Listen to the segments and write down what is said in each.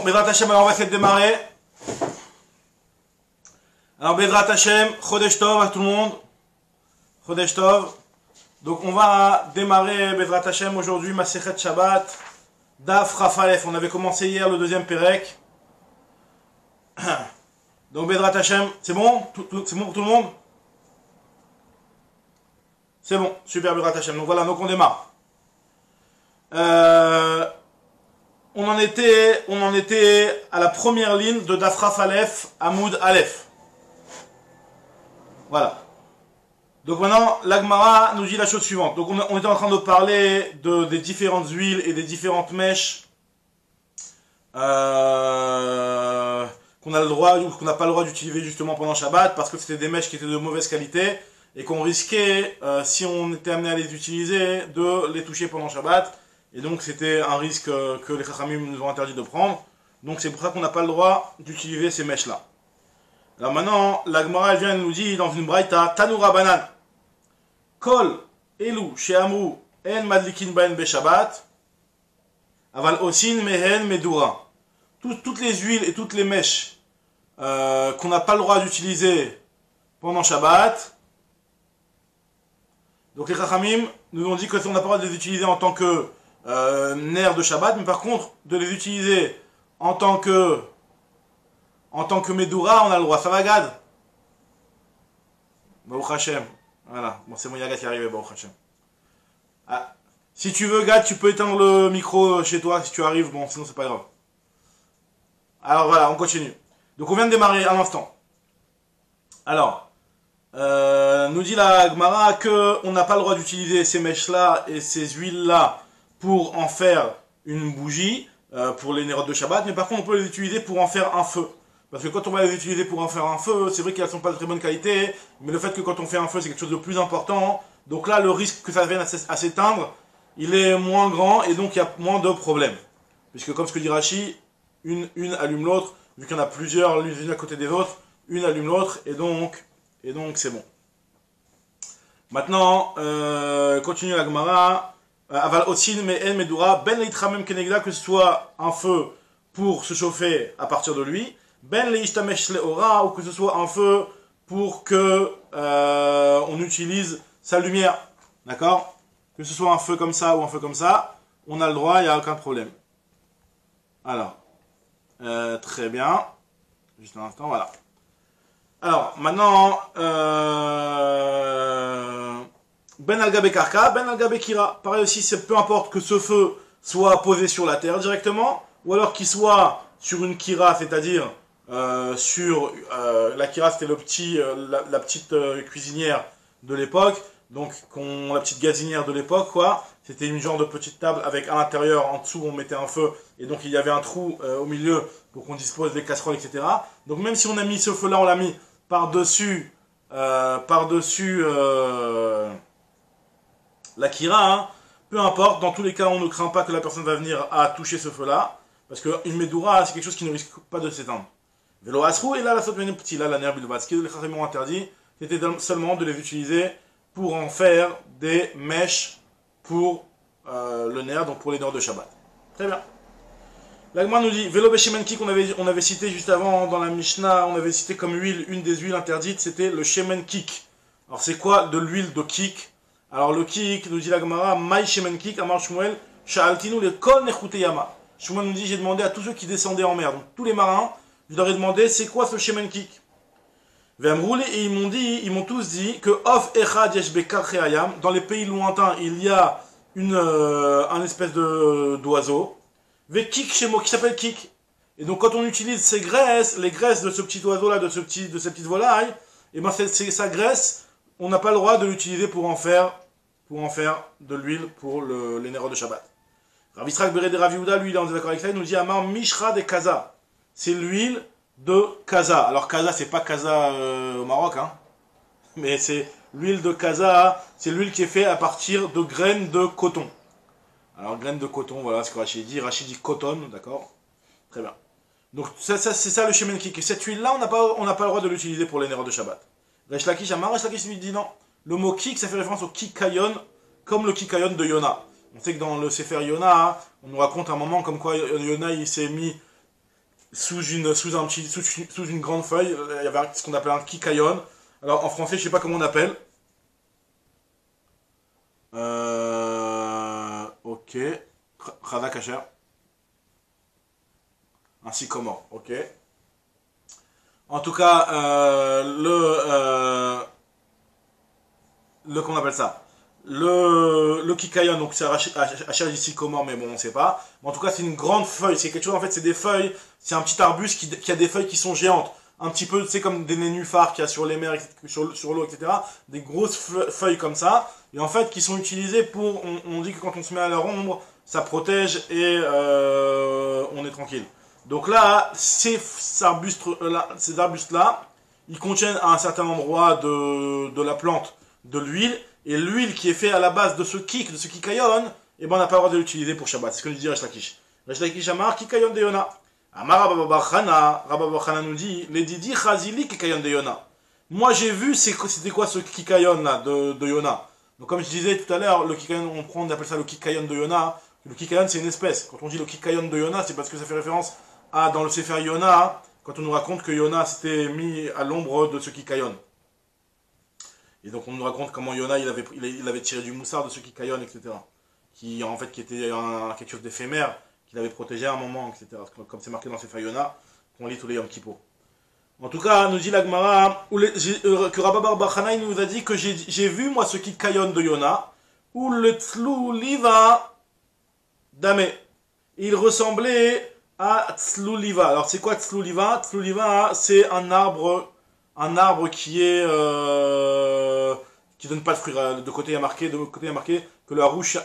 Bezrat Hashem, alors on va essayer de démarrer. Alors Bezrat Hashem, Chodesh Tov à tout le monde. Chodesh Tov. Donc on va démarrer Bezrat Hashem aujourd'hui, Masechet Shabbat, Daf Rafalef. On avait commencé hier le deuxième Pérec. Donc Bezrat Hashem, c'est bon? C'est bon pour tout le monde? C'est bon, super Bezrat Hashem. Donc voilà, donc on démarre. On en était à la première ligne de Daf Rafalef, Hamoud Aleph. Voilà. Donc maintenant, l'Agmara nous dit la chose suivante. Donc on était en train de parler des différentes huiles et des différentes mèches qu'on a le droit ou qu'on n'a pas le droit d'utiliser justement pendant Shabbat parce que c'était des mèches qui étaient de mauvaise qualité et qu'on risquait, si on était amené à les utiliser, de les toucher pendant Shabbat. Et donc c'était un risque que les Chachamim nous ont interdit de prendre. Donc c'est pour ça qu'on n'a pas le droit d'utiliser ces mèches-là. Alors maintenant, l'Agmara elle vient et nous dit dans une braïta, Tanura Banan. Kol, Elu, Sheamru, En Madlikin Baen Beshabbat, Aval Osin, Mehen, Medura. Toutes les huiles et toutes les mèches qu'on n'a pas le droit d'utiliser pendant Shabbat. Donc les Chachamim nous ont dit que on n'a pas le droit de les utiliser en tant que nerf de Shabbat, mais par contre, de les utiliser en tant que Medura, on a le droit. Ça va, Gad? Baruch Hashem. Voilà, bon, c'est mon Yaga qui est arrivé, Baruch Hashem. Ah. Si tu veux, Gad, tu peux éteindre le micro chez toi si tu arrives, bon, sinon c'est pas grave. Alors voilà, on continue. Donc on vient de démarrer un instant. Alors, nous dit la Gemara qu'on n'a pas le droit d'utiliser ces mèches-là et ces huiles-là pour en faire une bougie, pour les nérotes de Shabbat, mais par contre on peut les utiliser pour en faire un feu. Parce que quand on va les utiliser pour en faire un feu, c'est vrai qu'elles ne sont pas de très bonne qualité, mais le fait que quand on fait un feu, c'est quelque chose de plus important. Donc là, le risque que ça vienne à s'éteindre, il est moins grand et donc il y a moins de problèmes. Puisque comme ce que dit Rashi, une allume l'autre, vu qu'il y en a plusieurs, l'une à côté des autres, une allume l'autre, et donc c'est bon. Maintenant, continue la Gemara. Aval Osin, Me'en, Medura, Ben Leitramem Kenegda, que ce soit un feu pour se chauffer à partir de lui, Ben Leishtamesh Leora, ou que ce soit un feu pour que on utilise sa lumière. D'accord? Que ce soit un feu comme ça ou un feu comme ça, on a le droit, il n'y a aucun problème. Alors, très bien. Juste un instant, voilà. Alors, maintenant, Ben al-Gabe Karka, Ben al-Gabe Kira. Pareil aussi, peu importe que ce feu soit posé sur la terre directement, ou alors qu'il soit sur une Kira, c'est-à-dire sur la Kira, c'était la petite cuisinière de l'époque, donc la petite gazinière de l'époque, quoi. C'était une genre de petite table avec à l'intérieur, en dessous, on mettait un feu, et donc il y avait un trou au milieu pour qu'on dispose des casseroles, etc. Donc même si on a mis ce feu-là, on l'a mis par-dessus la Kira, hein, peu importe, dans tous les cas, on ne craint pas que la personne va venir à toucher ce feu-là, parce qu'une Medura, c'est quelque chose qui ne risque pas de s'éteindre. Vélo Asrou, et là, la Sotmeni Petit, là, la nerf Bilbat, ce que les Chachamim ont interdit, c'était seulement de les utiliser pour en faire des mèches pour le nerf, donc pour les nerfs de Shabbat. Très bien. L'Agma nous dit, Vélo Beshemenkik, on avait cité juste avant dans la Mishnah, on avait cité comme huile, une des huiles interdites, c'était le Shemenkik. Alors c'est quoi de l'huile de kik? Alors le kik, nous dit la Gemara, Maï Shemenkik, Amar Shmuel, Sha'altinu le Kol Nechute Yama. Shmuel nous dit, j'ai demandé à tous ceux qui descendaient en mer, donc tous les marins, je leur ai demandé, c'est quoi ce Shemenkik? Et ils m'ont tous dit que Of Echad Yeshbekar Cheayam, dans les pays lointains, il y a un espèce d'oiseau, Vekik Shemo, qui s'appelle kik. Et donc quand on utilise ces graisses, les graisses de ce petit oiseau-là, de cette petite volaille, et ben sa graisse, on n'a pas le droit de l'utiliser pour en faire de l'huile pour les nérotes de Shabbat. Rav Yisraël Bered de Rav Yehuda, lui, il est en désaccord avec ça, il nous dit Amar Mishra de Kaza. C'est l'huile de Kaza. Alors Kaza, c'est pas Kaza au Maroc, hein, mais c'est l'huile de Kaza, c'est l'huile qui est faite à partir de graines de coton. Alors graines de coton, voilà ce que Rachid dit. Rachid dit coton, d'accord? Très bien. Donc c'est ça le Shemenkik. Et cette huile-là, on n'a pas le droit de l'utiliser pour les nérotes de Shabbat. Resh Lakish lui dit non. Le mot kik, ça fait référence au kikayon, comme le kikayon de Yona. On sait que dans le Sefer Yona, on nous raconte un moment comme quoi Yona, il s'est mis sous une grande feuille. Il y avait ce qu'on appelle un kikayon. Alors en français, je sais pas comment on appelle. Ok. Chada Kacher. Un sycomore, ok. En tout cas, comment on appelle ça? Le kikayon, donc c'est Achar du sycomore, mais bon, on ne sait pas. Mais en tout cas, c'est une grande feuille. C'est quelque chose, en fait, c'est des feuilles. C'est un petit arbuste qui a des feuilles qui sont géantes. Un petit peu, tu sais, comme des nénuphars qu'il y a sur les mers, sur l'eau, etc. Des grosses feuilles comme ça. Et en fait, qui sont utilisées pour. On dit que quand on se met à leur ombre, ça protège et on est tranquille. Donc là, ces arbustes-là, ils contiennent à un certain endroit de la plante de l'huile. Et l'huile qui est faite à la base de ce kikayon, eh ben on n'a pas le droit de l'utiliser pour Shabbat. C'est ce que nous dit Resh Lakish. Resh Lakish Amar, kikayon de Yona. Amar Rabba Bar Chana nous dit, les didi chazili kikayon de Yona. Moi j'ai vu, c'était quoi ce kikayon là de Yona. Donc comme je disais tout à l'heure, le kikayon, on appelle ça le kikayon de Yona. Le kikayon c'est une espèce. Quand on dit le kikayon de Yona, c'est parce que ça fait référence à, dans le Sefer Yona, quand on nous raconte que Yona s'était mis à l'ombre de ce kikayon. Et donc on nous raconte comment Yona il avait tiré du moussard de ce kikayon, etc. Qui en fait qui était quelque chose d'éphémère, qu'il avait protégé à un moment, etc. Comme c'est marqué dans Sefer Yona, qu'on lit tous les Yom Kippour. En tout cas, nous dit la Gemara, que Rabba Bar Bar Chana nous a dit que j'ai vu moi ce kikayon de Yona, où le tlou liva dame. Il ressemblait à tlou liva. Alors c'est quoi tlou liva? Tlou liva, c'est un arbre qui est qui donne pas de fruits. De côté il y a marqué que le Harouch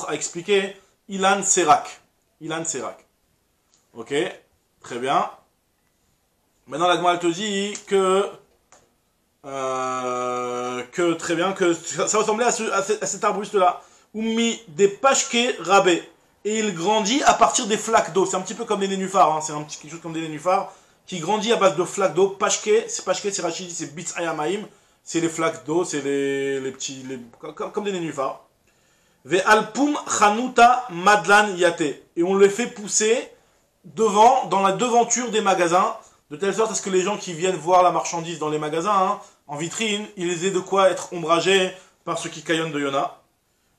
a expliqué Ilan Serak. Ilan Serak. Ok, très bien. Maintenant la Gemara te dit que très bien que ça ressemblait à cet arbuste là. Oumi des pashke rabé. Et il grandit à partir des flaques d'eau. C'est un petit peu comme les nénuphars, hein. C'est quelque chose comme des nénuphars qui grandit à base de flaques d'eau. Pashke, c'est Rachidi, c'est Bitz Ayamaim. C'est les flaques d'eau, c'est les petits. Comme des nénuphars. Ve alpum chanuta madlan yate. Et on les fait pousser devant, dans la devanture des magasins, de telle sorte à ce que les gens qui viennent voir la marchandise dans les magasins, hein, en vitrine, ils aient de quoi être ombragés par ce kikayon de Yona.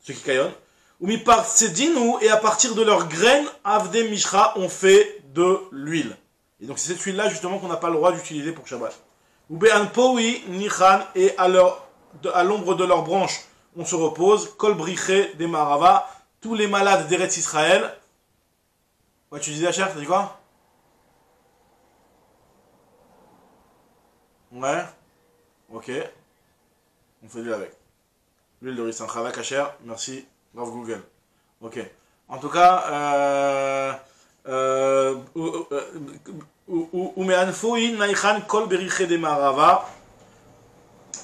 Ce kikayon. Oumi par Tsedinu, et à partir de leurs graines, Avde Mishra, on fait de l'huile. Et donc c'est cette huile-là justement qu'on n'a pas le droit d'utiliser pour Shabbat. Oube Anpoui, Nichan, et à l'ombre de leurs branches, on se repose. Kol Briché des Marava, tous les malades d'Eretz Israël. Ouais, tu disais Hachar, t'as dit quoi? Ouais. Ok. On fait de l'huile avec. L'huile de ricin. Chava Kacher, merci. Bravo Google. Ok. En tout cas,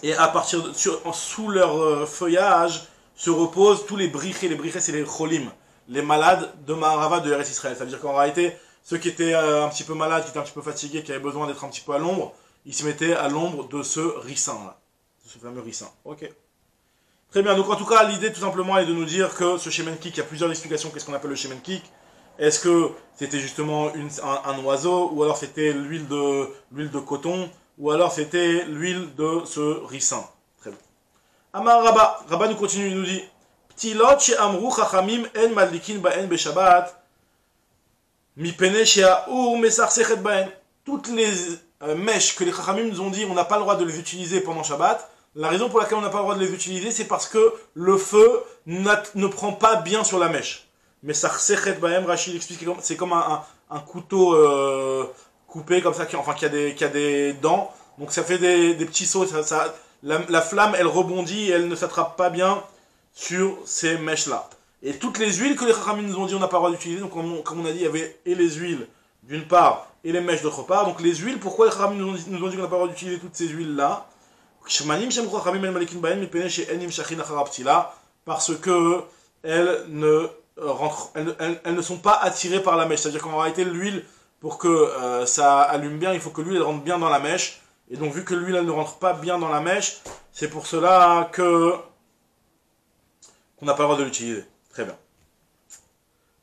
et à partir sous leur feuillage se reposent tous les brichés. Les brichés, c'est les cholim, les malades de Maharava de Eretz Israël. Ça veut dire qu'en réalité, ceux qui étaient un petit peu malades, qui étaient un petit peu fatigués, qui avaient besoin d'être un petit peu à l'ombre, ils se mettaient à l'ombre de ce ricin là, de ce fameux ricin. Ok. Très bien, donc en tout cas, l'idée tout simplement est de nous dire que ce Shemen Kik, il y a plusieurs explications, qu'est-ce qu'on appelle le Shemen Kik. Est-ce que c'était justement un oiseau, ou alors c'était l'huile de coton, ou alors c'était l'huile de ce ricin. Très bien. Amar Rabba, Rabba nous continue, il nous dit Ptilot she amru chachamim en madlikin baen beshabbat, mi pene she'aur mesarsechet baen. Toutes les mèches que les chachamim nous ont dit, on n'a pas le droit de les utiliser pendant Shabbat. La raison pour laquelle on n'a pas le droit de les utiliser, c'est parce que le feu ne prend pas bien sur la mèche. Mais Sarsechet Bahem, Rachid explique que c'est comme un couteau coupé comme ça, qui a des dents. Donc ça fait des petits sauts. La flamme, elle rebondit et elle ne s'attrape pas bien sur ces mèches-là. Et toutes les huiles que les Chachamim nous ont dit on n'a pas le droit d'utiliser, donc comme on a dit, il y avait et les huiles d'une part et les mèches d'autre part. Donc les huiles, pourquoi les Chachamim nous ont dit qu'on n'a pas le droit d'utiliser toutes ces huiles-là? Parce que elles ne sont pas attirées par la mèche. C'est-à-dire qu'en réalité, l'huile, pour que ça allume bien, il faut que l'huile elle rentre bien dans la mèche. Et donc, vu que l'huile elle ne rentre pas bien dans la mèche, c'est pour cela qu'on n'a pas le droit de l'utiliser. Très bien.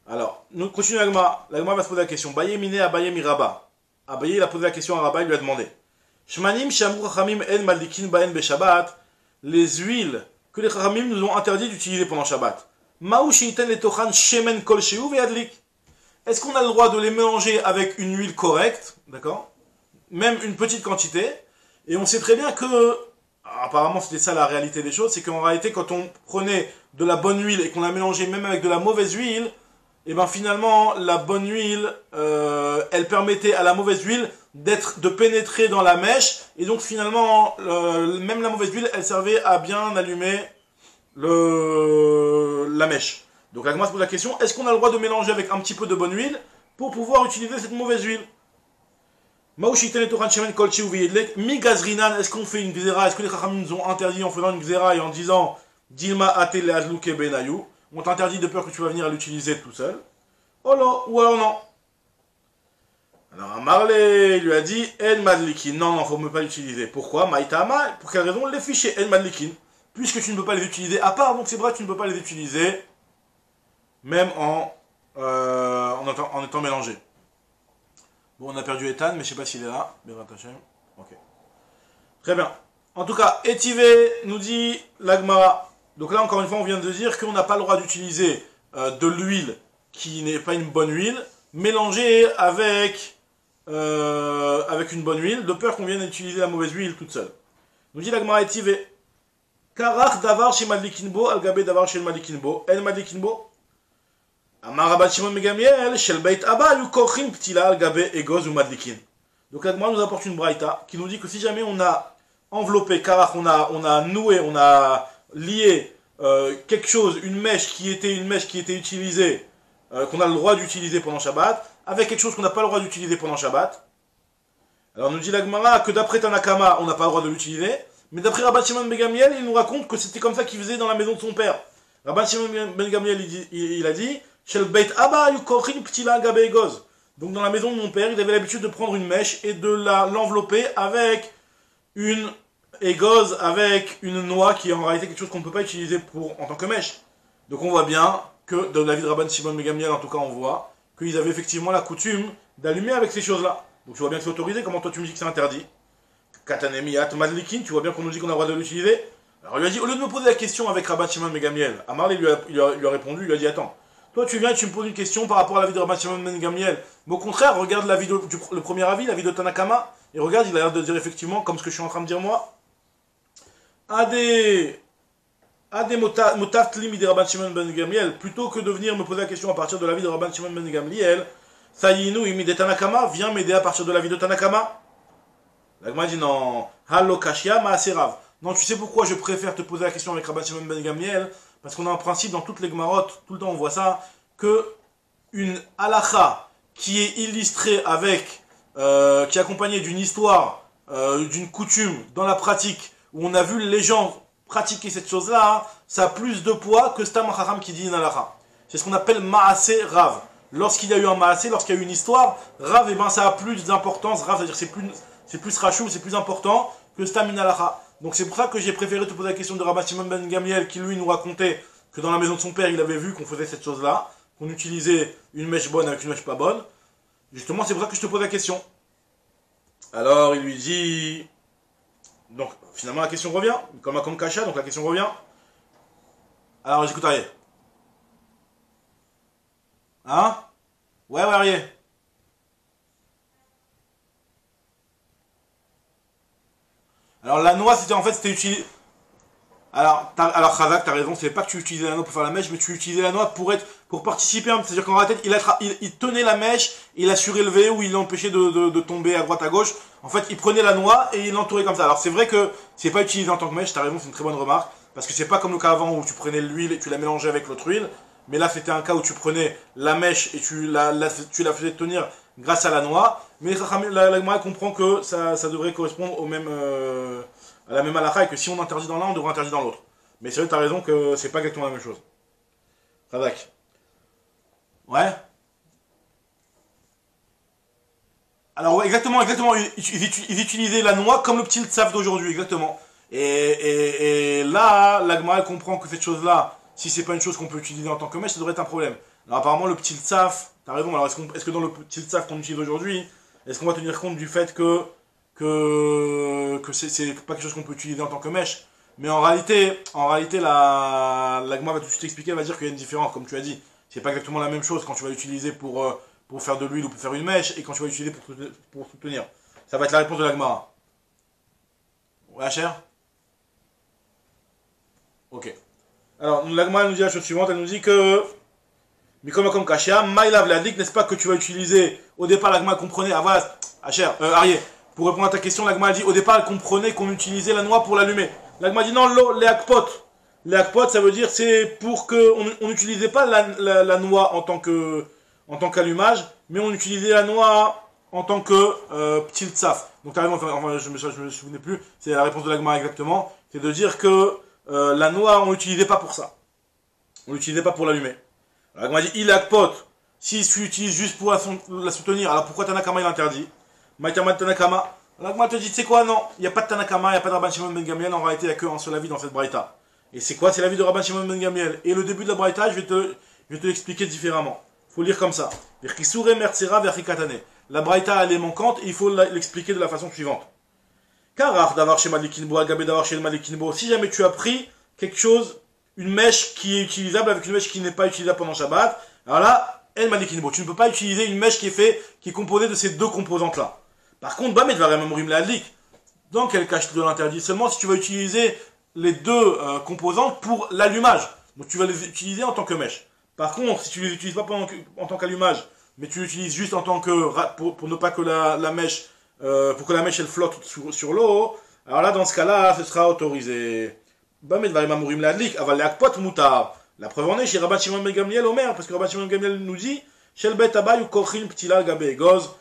Alors, nous continuons la Gemara. La Gemara va se poser la question. Baye mine à Baye miraba. Abaye, il a posé la question à Rabba, il lui a demandé. Shmanim shamru chachamim en madlikin baen be Shabbat. Les huiles que les chachamim nous ont interdit d'utiliser pendant Shabbat. Maou sheiten letochan shemen kol sheu ve'adlik. Est-ce qu'on a le droit de les mélanger avec une huile correcte, d'accord? Même une petite quantité. Et on sait très bien que, apparemment c'était ça la réalité des choses, c'est qu'en réalité quand on prenait de la bonne huile et qu'on la mélangeait même avec de la mauvaise huile, et ben finalement la bonne huile, elle permettait à la mauvaise huile de pénétrer dans la mèche, et donc finalement même la mauvaise huile, elle servait à bien allumer la mèche. Donc la Gemara se pose la question, est-ce qu'on a le droit de mélanger avec un petit peu de bonne huile pour pouvoir utiliser cette mauvaise huile? Mi gazrinan, est-ce qu'on fait une gzera? Est-ce que les chachamim nous ont interdit en faisant une gzera et en disant Dilma atele azluke benayou? On t'interdit de peur que tu vas venir l'utiliser tout seul. Oh non, ou alors non. Alors Amarle lui a dit En madlikin. Non, non, faut ne pas l'utiliser. Pourquoi? Maïtama, pour quelle raison? Les fichiers En madlikin. Puisque tu ne peux pas les utiliser à part, donc c'est vrai, tu ne peux pas les utiliser même en étant mélangés. Bon, on a perdu Ethan, mais je ne sais pas s'il est là. Ok. Très bien. En tout cas, Etivé nous dit l'Agmara. Donc là, encore une fois, on vient de dire qu'on n'a pas le droit d'utiliser de l'huile qui n'est pas une bonne huile, mélangée avec une bonne huile, de peur qu'on vienne utiliser la mauvaise huile toute seule. Nous dit l'Agmara Etivé. Karach davar chez Madlikinbo, al-gabe davar chez Madlikinbo. El Madlikinbo. Amar Rabban Shimon ben Gamliel, shel beit Abba, yu korchin ptila al-gabe egoz ou Madlikin. Donc l'Agmara nous apporte une braïta qui nous dit que si jamais on a enveloppé, karach, on a noué, on a lié quelque chose, une mèche qui était utilisée, qu'on a le droit d'utiliser pendant Shabbat, avec quelque chose qu'on n'a pas le droit d'utiliser pendant Shabbat. Alors nous dit l'Agmara que d'après Tanakama, on n'a pas le droit de l'utiliser, mais d'après Rabban Shimon ben Gamliel, il nous raconte que c'était comme ça qu'il faisait dans la maison de son père. Rabban Shimon ben Gamliel, il a dit Shel beit Abba yu korchin ptila gabe egoz. Donc dans la maison de mon père, il avait l'habitude de prendre une mèche et de l'envelopper avec une égoz, avec une noix qui est en réalité quelque chose qu'on ne peut pas utiliser en tant que mèche. Donc on voit bien que dans la vie de Rabban Shimon ben Gamliel, en tout cas on voit qu'ils avaient effectivement la coutume d'allumer avec ces choses-là. Donc tu vois bien que c'est autorisé, comment toi tu me dis que c'est interdit? Katanemiat madlikin, tu vois bien qu'on nous dit qu'on a le droit de l'utiliser. Alors il lui a dit, au lieu de me poser la question avec Rabban Shimon ben Gamliel, Amar lui a répondu, il lui a dit attends, toi tu viens et tu me poses une question par rapport à la vie de Rabban Shimon ben Gamliel, mais au contraire, regarde la vie le premier avis, la vie de Tanakama, et regarde, il a l'air de dire effectivement, comme ce que je suis en train de dire moi, Ade motaf limit de Rabban Shimon ben Gamliel, plutôt que de venir me poser la question à partir de la vie de Rabban Shimon ben Gamliel, Sayinu imi de Tanakama, viens m'aider à partir de la vie de Tanakama. L'Agma dit non, Hallo Kashia Maaserav. Non, tu sais pourquoi je préfère te poser la question avec Rabban Shimon ben Gamliel? Parce qu'on a un principe dans toutes les Gmarotes, tout le temps on voit ça, que une halakha qui est illustrée avec, qui est accompagnée d'une histoire, d'une coutume dans la pratique, où on a vu les gens pratiquer cette chose-là, ça a plus de poids que Stam Chacham qui dit une halakha. C'est ce qu'on appelle Maaseh Rav. Lorsqu'il y a eu un Maaseh, lorsqu'il y a eu une histoire, Rav, eh ben, ça a plus d'importance. Rav, c'est-à-dire c'est plus rachou, c'est plus important que Stam une halakha. Donc c'est pour ça que j'ai préféré te poser la question de Rabban Shimon ben Gamliel qui lui nous racontait que dans la maison de son père il avait vu qu'on faisait cette chose-là, qu'on utilisait une mèche bonne avec une mèche pas bonne. Justement c'est pour ça que je te pose la question. Alors il lui dit... Donc finalement la question revient, comme Kasha, donc la question revient. Alors j'écoute Arié. Hein? Ouais Arié. Alors la noix, c'était utilisé. Alors Khazak, t'as raison, c'est pas que tu utilisais la noix pour faire la mèche, mais tu utilisais la noix pour participer. C'est-à-dire qu'en réalité, il tenait la mèche, il la surélevait ou il l'empêchait de tomber à droite à gauche. En fait, il prenait la noix et il l'entourait comme ça. Alors c'est vrai que c'est pas utilisé en tant que mèche, t'as raison, c'est une très bonne remarque. Parce que c'est pas comme le cas avant où tu prenais l'huile et tu la mélangeais avec l'autre huile. Mais là, c'était un cas où tu prenais la mèche et tu la faisais tenir grâce à la noix. Mais la Gemara comprend que ça devrait correspondre au même, à la même halakha et que si on interdit dans l'un, on devrait interdire dans l'autre. Mais c'est vrai, tu as raison que c'est pas exactement la même chose. Radak. Ouais. Alors, ouais, exactement. Ils utilisaient la noix comme le petit tsaf d'aujourd'hui, exactement. Et là, la Gemara comprend que cette chose-là, si c'est pas une chose qu'on peut utiliser en tant que mèche, ça devrait être un problème. Alors apparemment le petit tsaf, t'as raison, alors est-ce que dans le petit tsaf qu'on utilise aujourd'hui, Est-ce qu'on va tenir compte du fait que c'est pas quelque chose qu'on peut utiliser en tant que mèche? Mais en réalité la Gma va tout de suite expliquer, elle va dire qu'il y a une différence, comme tu as dit. C'est pas exactement la même chose quand tu vas l'utiliser pour faire de l'huile ou pour faire une mèche et quand tu vas l'utiliser pour soutenir. Ça va être la réponse de la Gma. Ouais, cher? Ok. Alors, la Gma nous dit la chose suivante, elle nous dit que comme Kashia, Maïlav Ladik, n'est-ce pas que tu vas utiliser, au départ la Gma comprenait, ah voilà, Hacher, Arié, pour répondre à ta question, la Gma dit, au départ elle comprenait qu'on utilisait la noix pour l'allumer. La Gma dit non, les hakpot. Les hakpot, ça veut dire c'est pour que on n'utilisait pas la noix en tant qu'allumage, mais on utilisait la noix en tant que petit tsaf. Donc t'as raison, enfin, je me souvenais plus, c'est la réponse de la Gma exactement, c'est de dire que la noix on l'utilisait pas pour ça. On l'utilisait pas pour l'allumer. La Gma dit il hakpot. Si tu l'utilises juste pour la soutenir, alors pourquoi Tanakama il interdit? Maïtama Tanakama. La Gma te dit, tu sais quoi, non, il n'y a pas de Tanakama, il n'y a pas de Rabban Shimon Ben Gamliel, en réalité il n'y a qu'un seul avis dans cette braïta. Et c'est quoi? C'est l'avis de Rabban Shimon Ben Gamliel. Et le début de la braïta, je vais te l'expliquer différemment. Il faut lire comme ça. La braïta elle est manquante et il faut l'expliquer de la façon suivante. Car d'avoir chez Malikinbo, Agabé d'avoir chez le Malikinbo, si jamais tu as pris quelque chose, une mèche qui est utilisable avec une mèche qui n'est pas utilisable pendant Shabbat, alors là, El Malikinbo, tu ne peux pas utiliser une mèche qui est composée de ces deux composantes-là. Par contre, Bamet va vraiment mourir la Adlik. Dans quel cas je te l'interdis? Seulement si tu vas utiliser les deux composantes pour l'allumage. Donc tu vas les utiliser en tant que mèche. Par contre, si tu les utilises pas en tant qu'allumage, mais tu l'utilises juste en tant que pour ne pas que la mèche pour que la mèche elle flotte sur l'eau, alors là dans ce cas-là, ce sera autorisé. Bamet va mourir la Adlik. Aval leakpot mutar. La preuve en est chez Rabban Shimon Ben Gamliel Omer, parce que Rabban Shimon Ben Gamliel nous dit Shel bet abay ou kochin ptila gabe goz.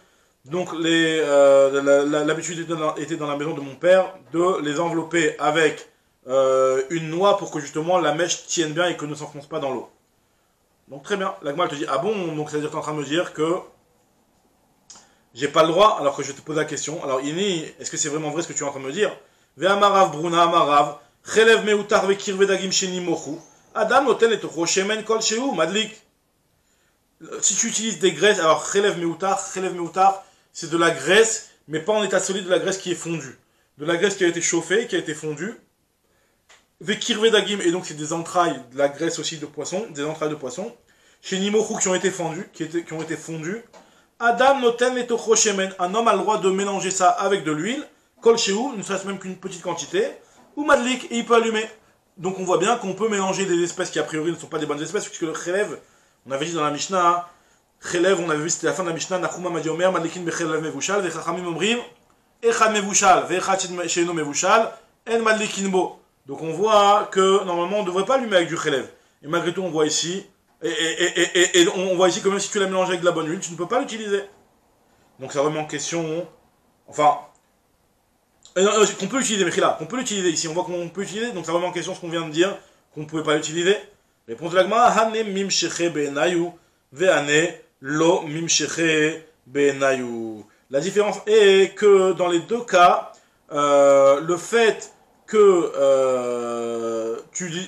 Donc l'habitude était dans la maison de mon père de les envelopper avec une noix pour que justement la mèche tienne bien et que ne s'enfonce pas dans l'eau. Donc très bien, la Gma te dit ah bon, donc ça veut dire que tu es en train de me dire que j'ai pas le droit alors que je te pose la question. Alors Ini, est-ce que c'est vraiment vrai ce que tu es en train de me dire? Ve'amarav bruna amarav chelev meutar ve'kirve dagim sheni mochu adam noten letocho shemen kol shehu madlik. Si tu utilises des graisses, alors chelev meutar, c'est de la graisse, mais pas en état solide, de la graisse qui est fondue. De la graisse qui a été chauffée, qui a été fondue. Vekirve dagim, et donc c'est des entrailles, de la graisse aussi de poisson, des entrailles de poisson. Chez Nimochou qui ont été fondues, Adam noten et shemen, un homme a le droit de mélanger ça avec de l'huile, kol shehu, ne serait-ce même qu'une petite quantité, ou madlik, et il peut allumer. Donc on voit bien qu'on peut mélanger des espèces qui a priori ne sont pas des bonnes espèces, puisque le chelev, on avait dit dans la Mishnah, chelev, on avait vu, c'était la fin de la Mishnah, Nachuma m'a dit Omer, madlikin bechelev mevushal, vechachamim omrim, echad mevushal, vechad sheino mevushal, en madlikin bo. Donc on voit que normalement on ne devrait pas allumer avec du chelev. Et malgré tout on voit ici, et on voit ici que même si tu l'as mélangé avec de la bonne huile, tu ne peux pas l'utiliser. Donc ça remet en question, enfin, qu'on peut l'utiliser, Mechila, qu'on peut l'utiliser ici, on voit qu'on peut l'utiliser, donc ça remet en question ce qu'on vient de dire, qu'on ne pouvait pas l'utiliser. Réponse de l'agma, Hane mimsheche be'enayu, ve'ane lo mimsheche be'enayu. La différence est que dans les deux cas, le fait que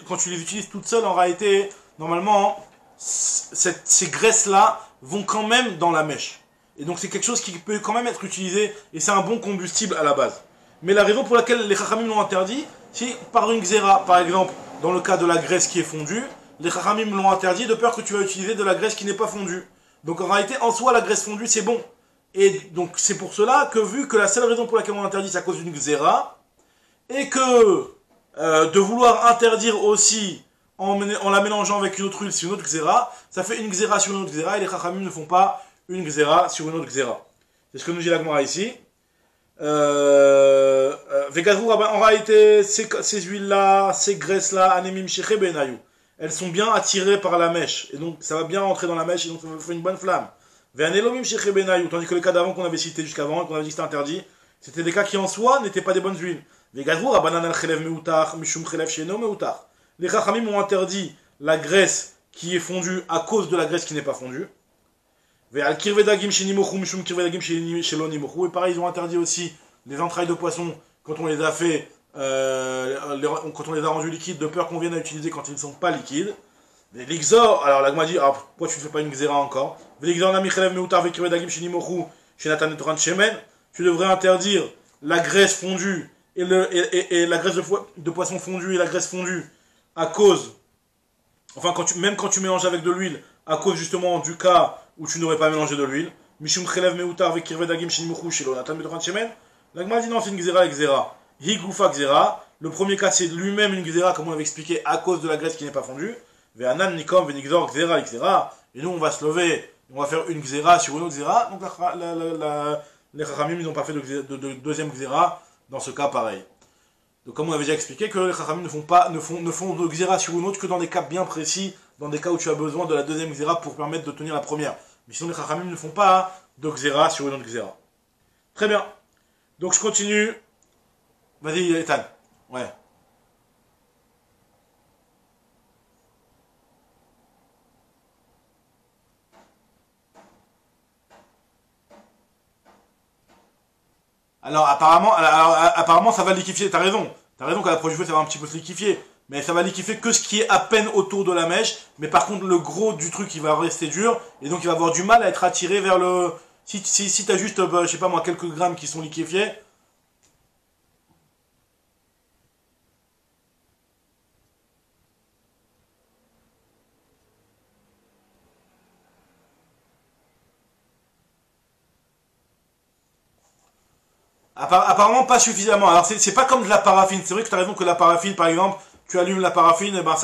quand tu les utilises toutes seules, en réalité, normalement, ces graisses-là vont quand même dans la mèche. Et donc c'est quelque chose qui peut quand même être utilisé, et c'est un bon combustible à la base. Mais la raison pour laquelle les Chachamim l'ont interdit, c'est par une xéra, par exemple, dans le cas de la graisse qui est fondue, les Chachamim l'ont interdit de peur que tu vas utiliser de la graisse qui n'est pas fondue. Donc en réalité, en soi, la graisse fondue, c'est bon. Et donc c'est pour cela que vu que la seule raison pour laquelle on l'interdit, c'est à cause d'une xéra, et que de vouloir interdire aussi en la mélangeant avec une autre huile sur une autre xéra, ça fait une xéra sur une autre xéra, et les Chachamim ne font pas une xéra sur une autre xéra. C'est ce que nous dit la Gemara ici. En réalité, ces huiles-là, ces graisses-là, anemim sheche benayu, elles sont bien attirées par la mèche, et donc ça va bien rentrer dans la mèche, et donc ça fait une bonne flamme. Ve'anelomim sheche benayu, tandis que les cas d'avant qu'on avait cités jusqu'avant, et qu'on avait dit que c'était interdit, c'était des cas qui en soi n'étaient pas des bonnes huiles. Les Chachamim ont interdit la graisse qui est fondue à cause de la graisse qui n'est pas fondue. Et pareil, ils ont interdit aussi les entrailles de poisson quand on les a fait, quand on les a rendus liquides, de peur qu'on vienne à utiliser quand ils ne sont pas liquides. L'exor, alors la Gemara dit, pourquoi tu ne fais pas une xéra encore? chez Nathan et Toran Shemen, tu devrais interdire la graisse fondue et la graisse de poisson fondue et la graisse fondue à cause, enfin même quand tu mélanges avec de l'huile, à cause justement du cas où tu n'aurais pas mélangé de l'huile. Mishum Chelev Meutar avec Kirved Agim Shinmuchu chez Nathan et Toran Shemen. La Gemara dit non, c'est une Gzera et Gzera. Hi Gufa Gzera. Le premier cas, c'est lui-même une Gzera, comme on l'avait expliqué, à cause de la graisse qui n'est pas fondue. Ve'anan Nikom Ve'nigzor Gzera Gzera. Et nous, on va se lever, on va faire une Gzera sur une autre Gzera. Donc les Chachamim, ils n'ont pas fait de deuxième Gzera dans ce cas pareil. Donc comme on avait déjà expliqué, que les Chachamim ne font de Gzera sur une autre que dans des cas bien précis, dans des cas où tu as besoin de la deuxième Gzera pour permettre de tenir la première. Mais sinon, les Chachamim ne font pas de Gzera sur une autre Gzera. Très bien. Donc je continue. Vas-y, Ethan. Ouais. Alors apparemment ça va liquéfier, t'as raison qu'à la prochaine fois ça va un petit peu se liquéfier, mais ça va liquéfier que ce qui est à peine autour de la mèche, mais par contre le gros du truc il va rester dur, et donc il va avoir du mal à être attiré vers le... Si t'as juste, je sais pas moi, quelques grammes qui sont liquéfiés... Apparemment pas suffisamment. Alors c'est pas comme de la paraffine. C'est vrai que tu as raison que la paraffine, par exemple, tu allumes la paraffine, et ben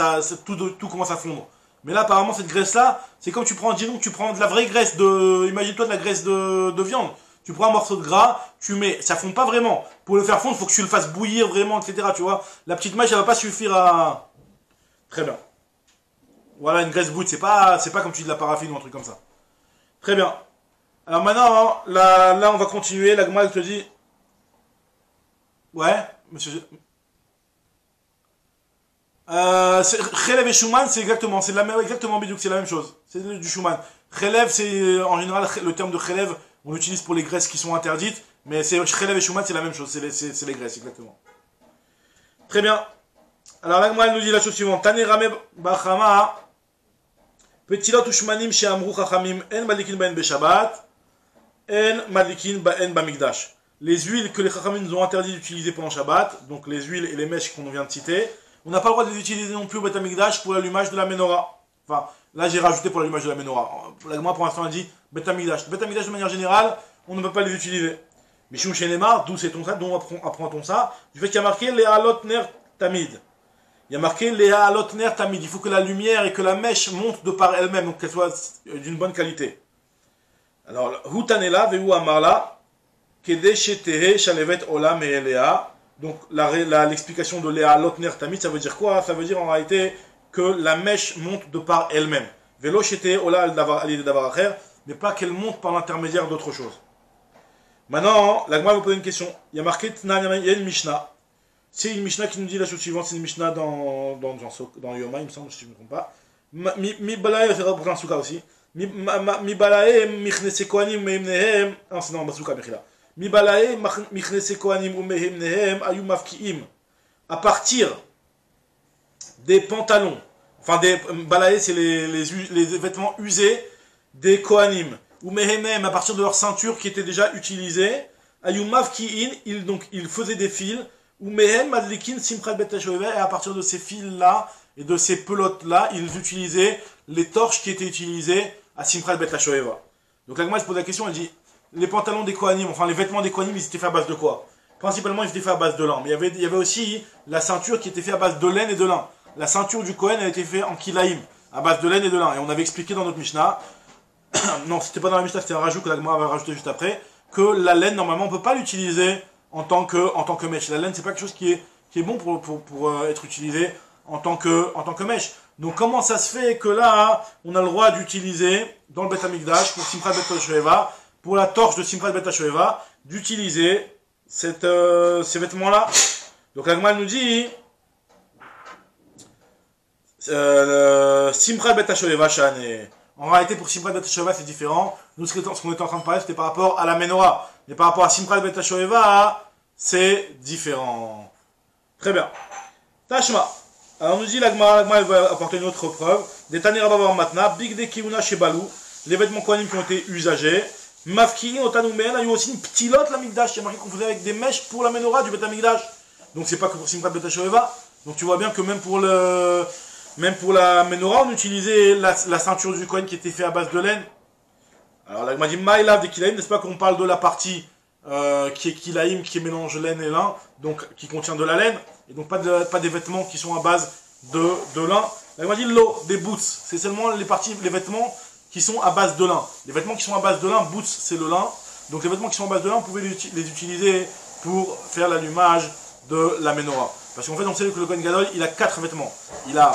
tout commence à fondre. Mais là apparemment cette graisse là, c'est comme disons que tu prends de la vraie graisse de, imagine-toi de la graisse de viande. Tu prends un morceau de gras, tu mets, ça fond pas vraiment. Pour le faire fondre, il faut que tu le fasses bouillir vraiment, etc. Tu vois, la petite mèche, elle va pas suffire à. Très bien. Voilà une graisse brute. C'est pas comme tu dis de la paraffine ou un truc comme ça. Très bien. Alors maintenant, là on va continuer. La Gemara elle te dit. Ouais, monsieur. Khelev et Schumann, c'est exactement, c'est la même, exactement Bidouk, c'est la même chose. C'est du Schumann. Khelev, c'est en général le terme de Khelev, on l'utilise pour les graisses qui sont interdites, mais c'est Khelev et Schumann, c'est la même chose, c'est les graisses, exactement. Très bien. Alors là, moi, elle nous dit la chose suivante. Tane Rame Bachama, Petilot Ushmanim chez Amrou Chachamim, En Malikin Baen Beshabbat, En Malikin Baen Bamikdash. Les huiles que les Chachamim nous ont interdit d'utiliser pendant Shabbat, donc les huiles et les mèches qu'on vient de citer, on n'a pas le droit de les utiliser non plus au Beth Amikdash pour l'allumage de la menorah. Enfin, là j'ai rajouté pour l'allumage de la menorah. La Gemara pour l'instant elle dit Beth Amikdash. Beth Amikdash de manière générale, on ne peut pas les utiliser. Mais chez Shenemar, d'où c'est-on ça, d'où apprend-on ça? Du fait qu'il y a marqué Léa Lotner Tamid. Il y a marqué Léa Lotner Tamid. Il faut que la lumière et que la mèche montent de par elle-même, donc qu'elle soit d'une bonne qualité. Alors, Hutanela, Veu Amarla. Donc l'explication de Léa Lotner Tamid, ça veut dire quoi? Ça veut dire en réalité que la mèche monte de par elle-même. Vélo chete ola al, mais pas qu'elle monte par l'intermédiaire d'autre chose. Maintenant, la Gemara vous pose une question. Il y a marqué il y a une Mishnah. C'est une Mishnah qui nous dit la chose suivante. C'est une Mishnah dans Yoma, il me semble, si je ne me trompe pas. Mi balae, c'est pour un souka aussi. Mi balae, michnese kohanim meimnehem. Ah, c'est dans Basuka, Mechila. À partir des pantalons, enfin des balaïs, c'est les vêtements usés des Kohanim, ou mehem, à partir de leur ceinture qui était déjà utilisée, ils faisaient des fils, ou mehem madlikin simchat bet hashoeva, et à partir de ces fils là et de ces pelotes là, ils utilisaient les torches qui étaient utilisées à simchat bet hashoeva. Donc la Gemara se pose la question, elle dit les pantalons des Kohanim, enfin les vêtements des Kohanim, ils étaient faits à base de quoi? Principalement, ils étaient faits à base de lin. Mais il y avait aussi la ceinture qui était faite à base de laine et de lin. La ceinture du Kohen, elle était faite en kilaïm, à base de laine et de lin. Et on avait expliqué dans notre Mishnah, non, c'était pas dans la Mishnah, c'était un rajout que la Gemara va rajouter juste après, que la laine, normalement, on peut pas l'utiliser en tant que mèche. La laine, c'est pas quelque chose qui est bon pour être utilisé en tant que mèche. Donc comment ça se fait que là, on a le droit d'utiliser, dans le Beth Amikdash, pour Simchat Bet Hashoeva, pour la torche de Simchat Bet Hashoeva, d'utiliser ces vêtements-là. Donc la Gemara nous dit Simchat Bet Hashoeva Shane. En réalité, pour Simchat Bet Hashoeva, c'est différent. Nous, ce qu'on était en train de parler, c'était par rapport à la menorah. Mais par rapport à Simchat Bet Hashoeva, c'est différent. Très bien. Tashma. Alors, on nous dit la Gemara elle va apporter une autre preuve. Des Tanira Babar Matna, Big De Kiuna chez Balou, les vêtements Kohanim qui ont été usagés. Mafki, Otanoumen, a eu aussi une ptilote la Mikdash. Il y a marqué qu'on faisait avec des mèches pour la menorah du Bet Mikdash. Donc c'est pas que pour Simchat Bet Shoeva. Donc tu vois bien que même pour la menorah, on utilisait la ceinture du Kohen qui était faite à base de laine. Alors là, il m'a dit Maïlav de Kilaïm, n'est-ce pas qu'on parle de la partie qui est Kilaïm, qui est mélange laine et lin, donc qui contient de la laine, et donc pas des vêtements qui sont à base de lin. Là, il m'a dit l'eau, des boots, c'est seulement les vêtements qui sont à base de lin. Les vêtements qui sont à base de lin, boots c'est le lin, donc les vêtements qui sont à base de lin, on pouvait les utiliser pour faire l'allumage de la menorah. Parce qu'en fait, on sait que le Kohen Gadol, il a 4 vêtements. Il a,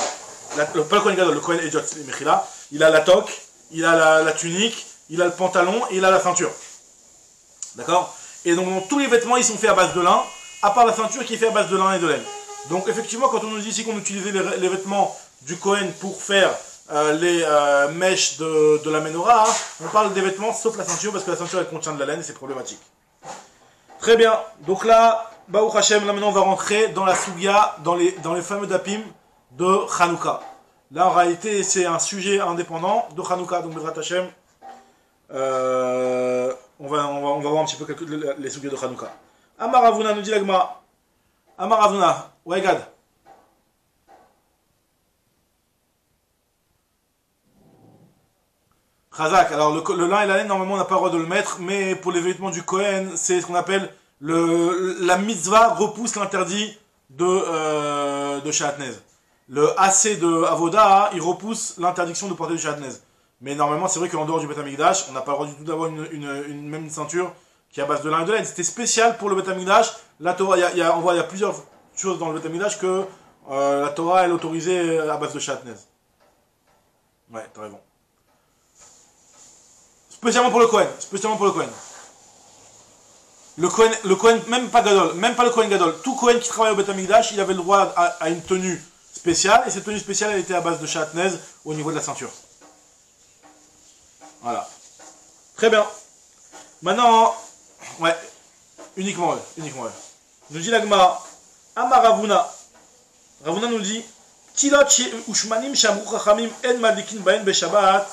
pas le Kohen Gadol, le Kohen Ediot Mechila, il a la toque, il a la tunique, il a le pantalon et il a la ceinture. D'accord? Et donc tous les vêtements ils sont faits à base de lin, à part la ceinture qui est faite à base de lin et de laine. Donc effectivement quand on nous dit ici qu'on utilisait les vêtements du Kohen pour faire les mèches de la menorah, on parle des vêtements sauf la ceinture parce que la ceinture elle contient de la laine et c'est problématique. Très bien, donc là, Baruch Hashem, là maintenant on va rentrer dans la Sugia, dans les fameux dapim de Hanouka. Là en réalité c'est un sujet indépendant de Hanouka, donc Bezrat Hashem. On va voir un petit peu les sujets de Hanouka. Amar Ravuna nous dit la Gemara. Amar Ravuna, ouais Gad. Chazak, alors le lin et la laine normalement on n'a pas le droit de le mettre, mais pour les vêtements du Kohen, c'est ce qu'on appelle la mitzvah repousse l'interdit de Shatnez. Le AC de Avoda, il repousse l'interdiction de porter du Shatnez. Mais normalement, c'est vrai qu'en dehors du Beth Amikdash, on n'a pas le droit du tout d'avoir même ceinture qui est à base de lin et de laine. C'était spécial pour le Beth Amikdash. La Torah, on voit il y a plusieurs choses dans le Beth Amikdash que la Torah elle autorisée à base de Shatnez. Ouais, t'as raison. Spécialement pour le Kohen. Spécialement pour le Kohen. Le Kohen, même pas Gadol, même pas le Kohen Gadol. Tout Kohen qui travaille au Beth Amikdash, il avait le droit à une tenue spéciale. Et cette tenue spéciale, elle était à base de Shatnez au niveau de la ceinture. Voilà. Très bien. Maintenant, ouais, uniquement eux. Nous dit la Gemara, Amar Ravuna. Ravuna nous dit, Tilot ushmanim shamru chachamim en madlikin baen beshabbat.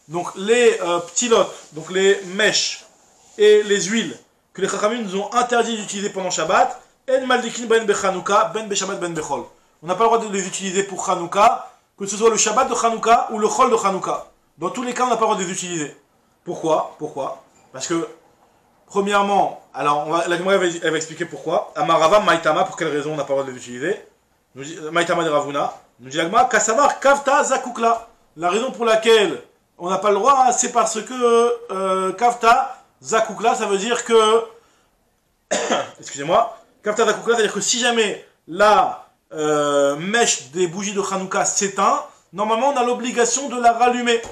Donc les ptilotes, donc les mèches et les huiles que les chachamim nous ont interdit d'utiliser pendant Shabbat, en madlikin baen bechanouka, ben beshabbat ben bechol. On n'a pas le droit de les utiliser pour Hanouka, que ce soit le Shabbat de Hanouka ou le Chol de Hanouka. Dans tous les cas, on n'a pas le droit de les utiliser. Pourquoi? Parce que, premièrement, alors la Gemara elle va expliquer pourquoi. Amarava, Maïtama, pour quelle raison on n'a pas le droit de les utiliser? Maïtama de Ravuna. Nous dit la Gemara, Kassavar, Kavta, Zakukla. La raison pour laquelle on n'a pas le droit, c'est parce que Kavta, Zakukla, ça veut dire que. Excusez-moi. Kavta, Zakukla, ça veut dire que si jamais la mèche des bougies de Hanouka s'éteint, normalement on a l'obligation de la rallumer.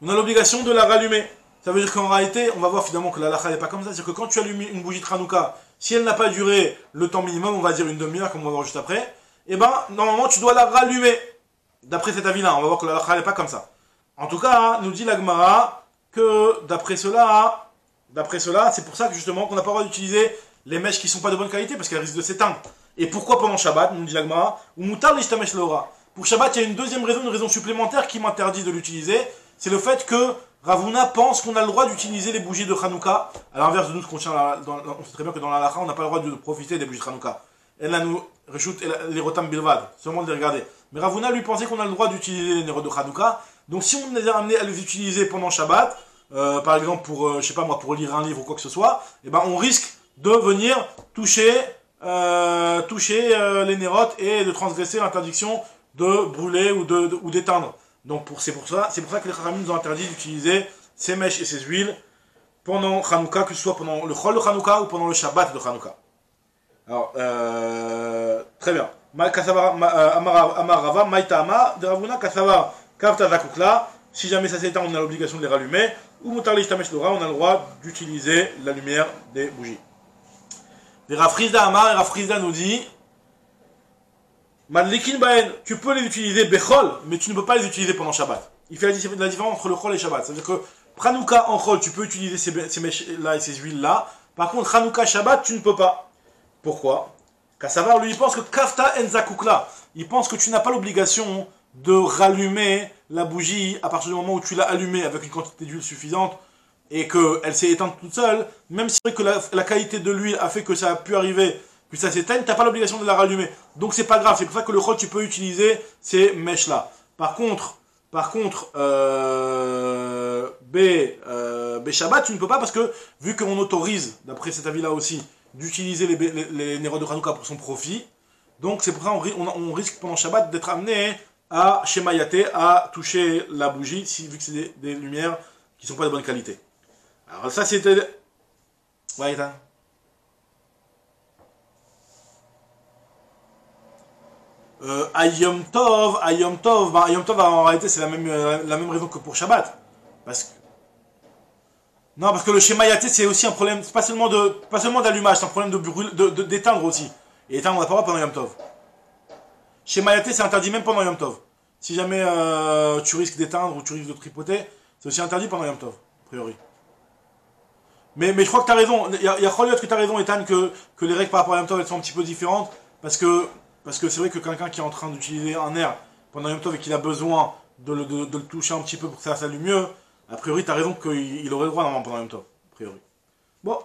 On a l'obligation de la rallumer. Ça veut dire qu'en réalité, on va voir finalement que la halakha n'est pas comme ça. C'est-à-dire que quand tu allumes une bougie de Hanouka, si elle n'a pas duré le temps minimum, on va dire une demi-heure, comme on va voir juste après, et ben normalement tu dois la rallumer. D'après cet avis-là, on va voir que la halakha n'est pas comme ça. En tout cas, nous dit la Gemara que d'après cela, c'est pour ça que justement qu'on n'a pas le droit d'utiliser les mèches qui ne sont pas de bonne qualité, parce qu'elles risquent de s'éteindre. Et pourquoi pendant Shabbat, nous dit la Gemara, ou mutar l'ishtamesh leora. Pour Shabbat, il y a une deuxième raison, une raison supplémentaire qui m'interdit de l'utiliser. C'est le fait que Ravuna pense qu'on a le droit d'utiliser les bougies de Hanouka. À l'inverse de nous, on sait très bien que dans la halakha, on n'a pas le droit de profiter des bougies de Hanouka. Elle a nous réchoute les rotam bilvad, seulement de les regarder. Mais Ravuna lui pensait qu'on a le droit d'utiliser les néros de Hanouka. Donc si on les a amenés à les utiliser pendant Shabbat, par exemple pour, je sais pas moi, pour lire un livre ou quoi que ce soit, et ben on risque de venir toucher les nérotes et de transgresser l'interdiction de brûler ou d'éteindre. Donc c'est pour ça que les Chachamim nous ont interdit d'utiliser ces mèches et ces huiles pendant Hanouka, que ce soit pendant le Chol de Hanouka ou pendant le Shabbat de Hanouka. Alors, très bien. Amar Rava, Maïta Ama, de Ravuna, Kassavar, Kavta Zakukla. Si jamais ça s'éteint, on a l'obligation de les rallumer. Ou Mutar l'Ishtamesh Lora, on a le droit d'utiliser la lumière des bougies. Et Rafrizda Amar, et Rafrizda nous dit, Madlikin Baen, tu peux les utiliser Bechol, mais tu ne peux pas les utiliser pendant Shabbat. Il fait la différence entre le Chol et Shabbat. C'est-à-dire que Hanouka en Chol, tu peux utiliser ces mèches-là et ces huiles-là. Par contre, Hanouka Shabbat, tu ne peux pas. Pourquoi? Kassavar, lui, il pense que Kafta Enzakukla. Il pense que tu n'as pas l'obligation de rallumer la bougie, à partir du moment où tu l'as allumée avec une quantité d'huile suffisante, et qu'elle s'est éteinte toute seule, même si c'est vrai que la qualité de l'huile a fait que ça a pu arriver, que ça s'éteigne, tu n'as pas l'obligation de la rallumer. Donc c'est pas grave, c'est pour ça que le chol tu peux utiliser ces mèches-là. Par contre, B Shabbat, tu ne peux pas parce que, vu qu'on autorise, d'après cet avis-là aussi, d'utiliser les Nerot de Hanouka pour son profit, donc c'est pour ça qu'on risque pendant Shabbat d'être amené à Shemayaté, à toucher la bougie, vu que c'est des lumières qui ne sont pas de bonne qualité. Alors ça c'était... Ouais, Ethan. Ayom Tov, en réalité c'est la même raison que pour Shabbat. Parce que... Non, parce que le Shemayaté c'est aussi un problème, c'est pas seulement d'allumage, c'est un problème d'éteindre aussi. Et éteindre on n'a pas le droit pendant Yom Tov. Shemayaté c'est interdit même pendant Yom Tov. Si jamais tu risques d'éteindre ou tu risques de tripoter, c'est aussi interdit pendant Yom Tov, a priori. Mais je crois que tu as raison. Il y a que tu as raison, Ethan, que les règles par rapport à Yom Tov elles sont un petit peu différentes. Parce que c'est vrai que quelqu'un qui est en train d'utiliser un air pendant Yom Tov et qu'il a besoin de le toucher un petit peu pour que ça s'allume mieux, a priori, tu as raison qu'il aurait le droit normalement pendant Yom Tov. A priori. Bon.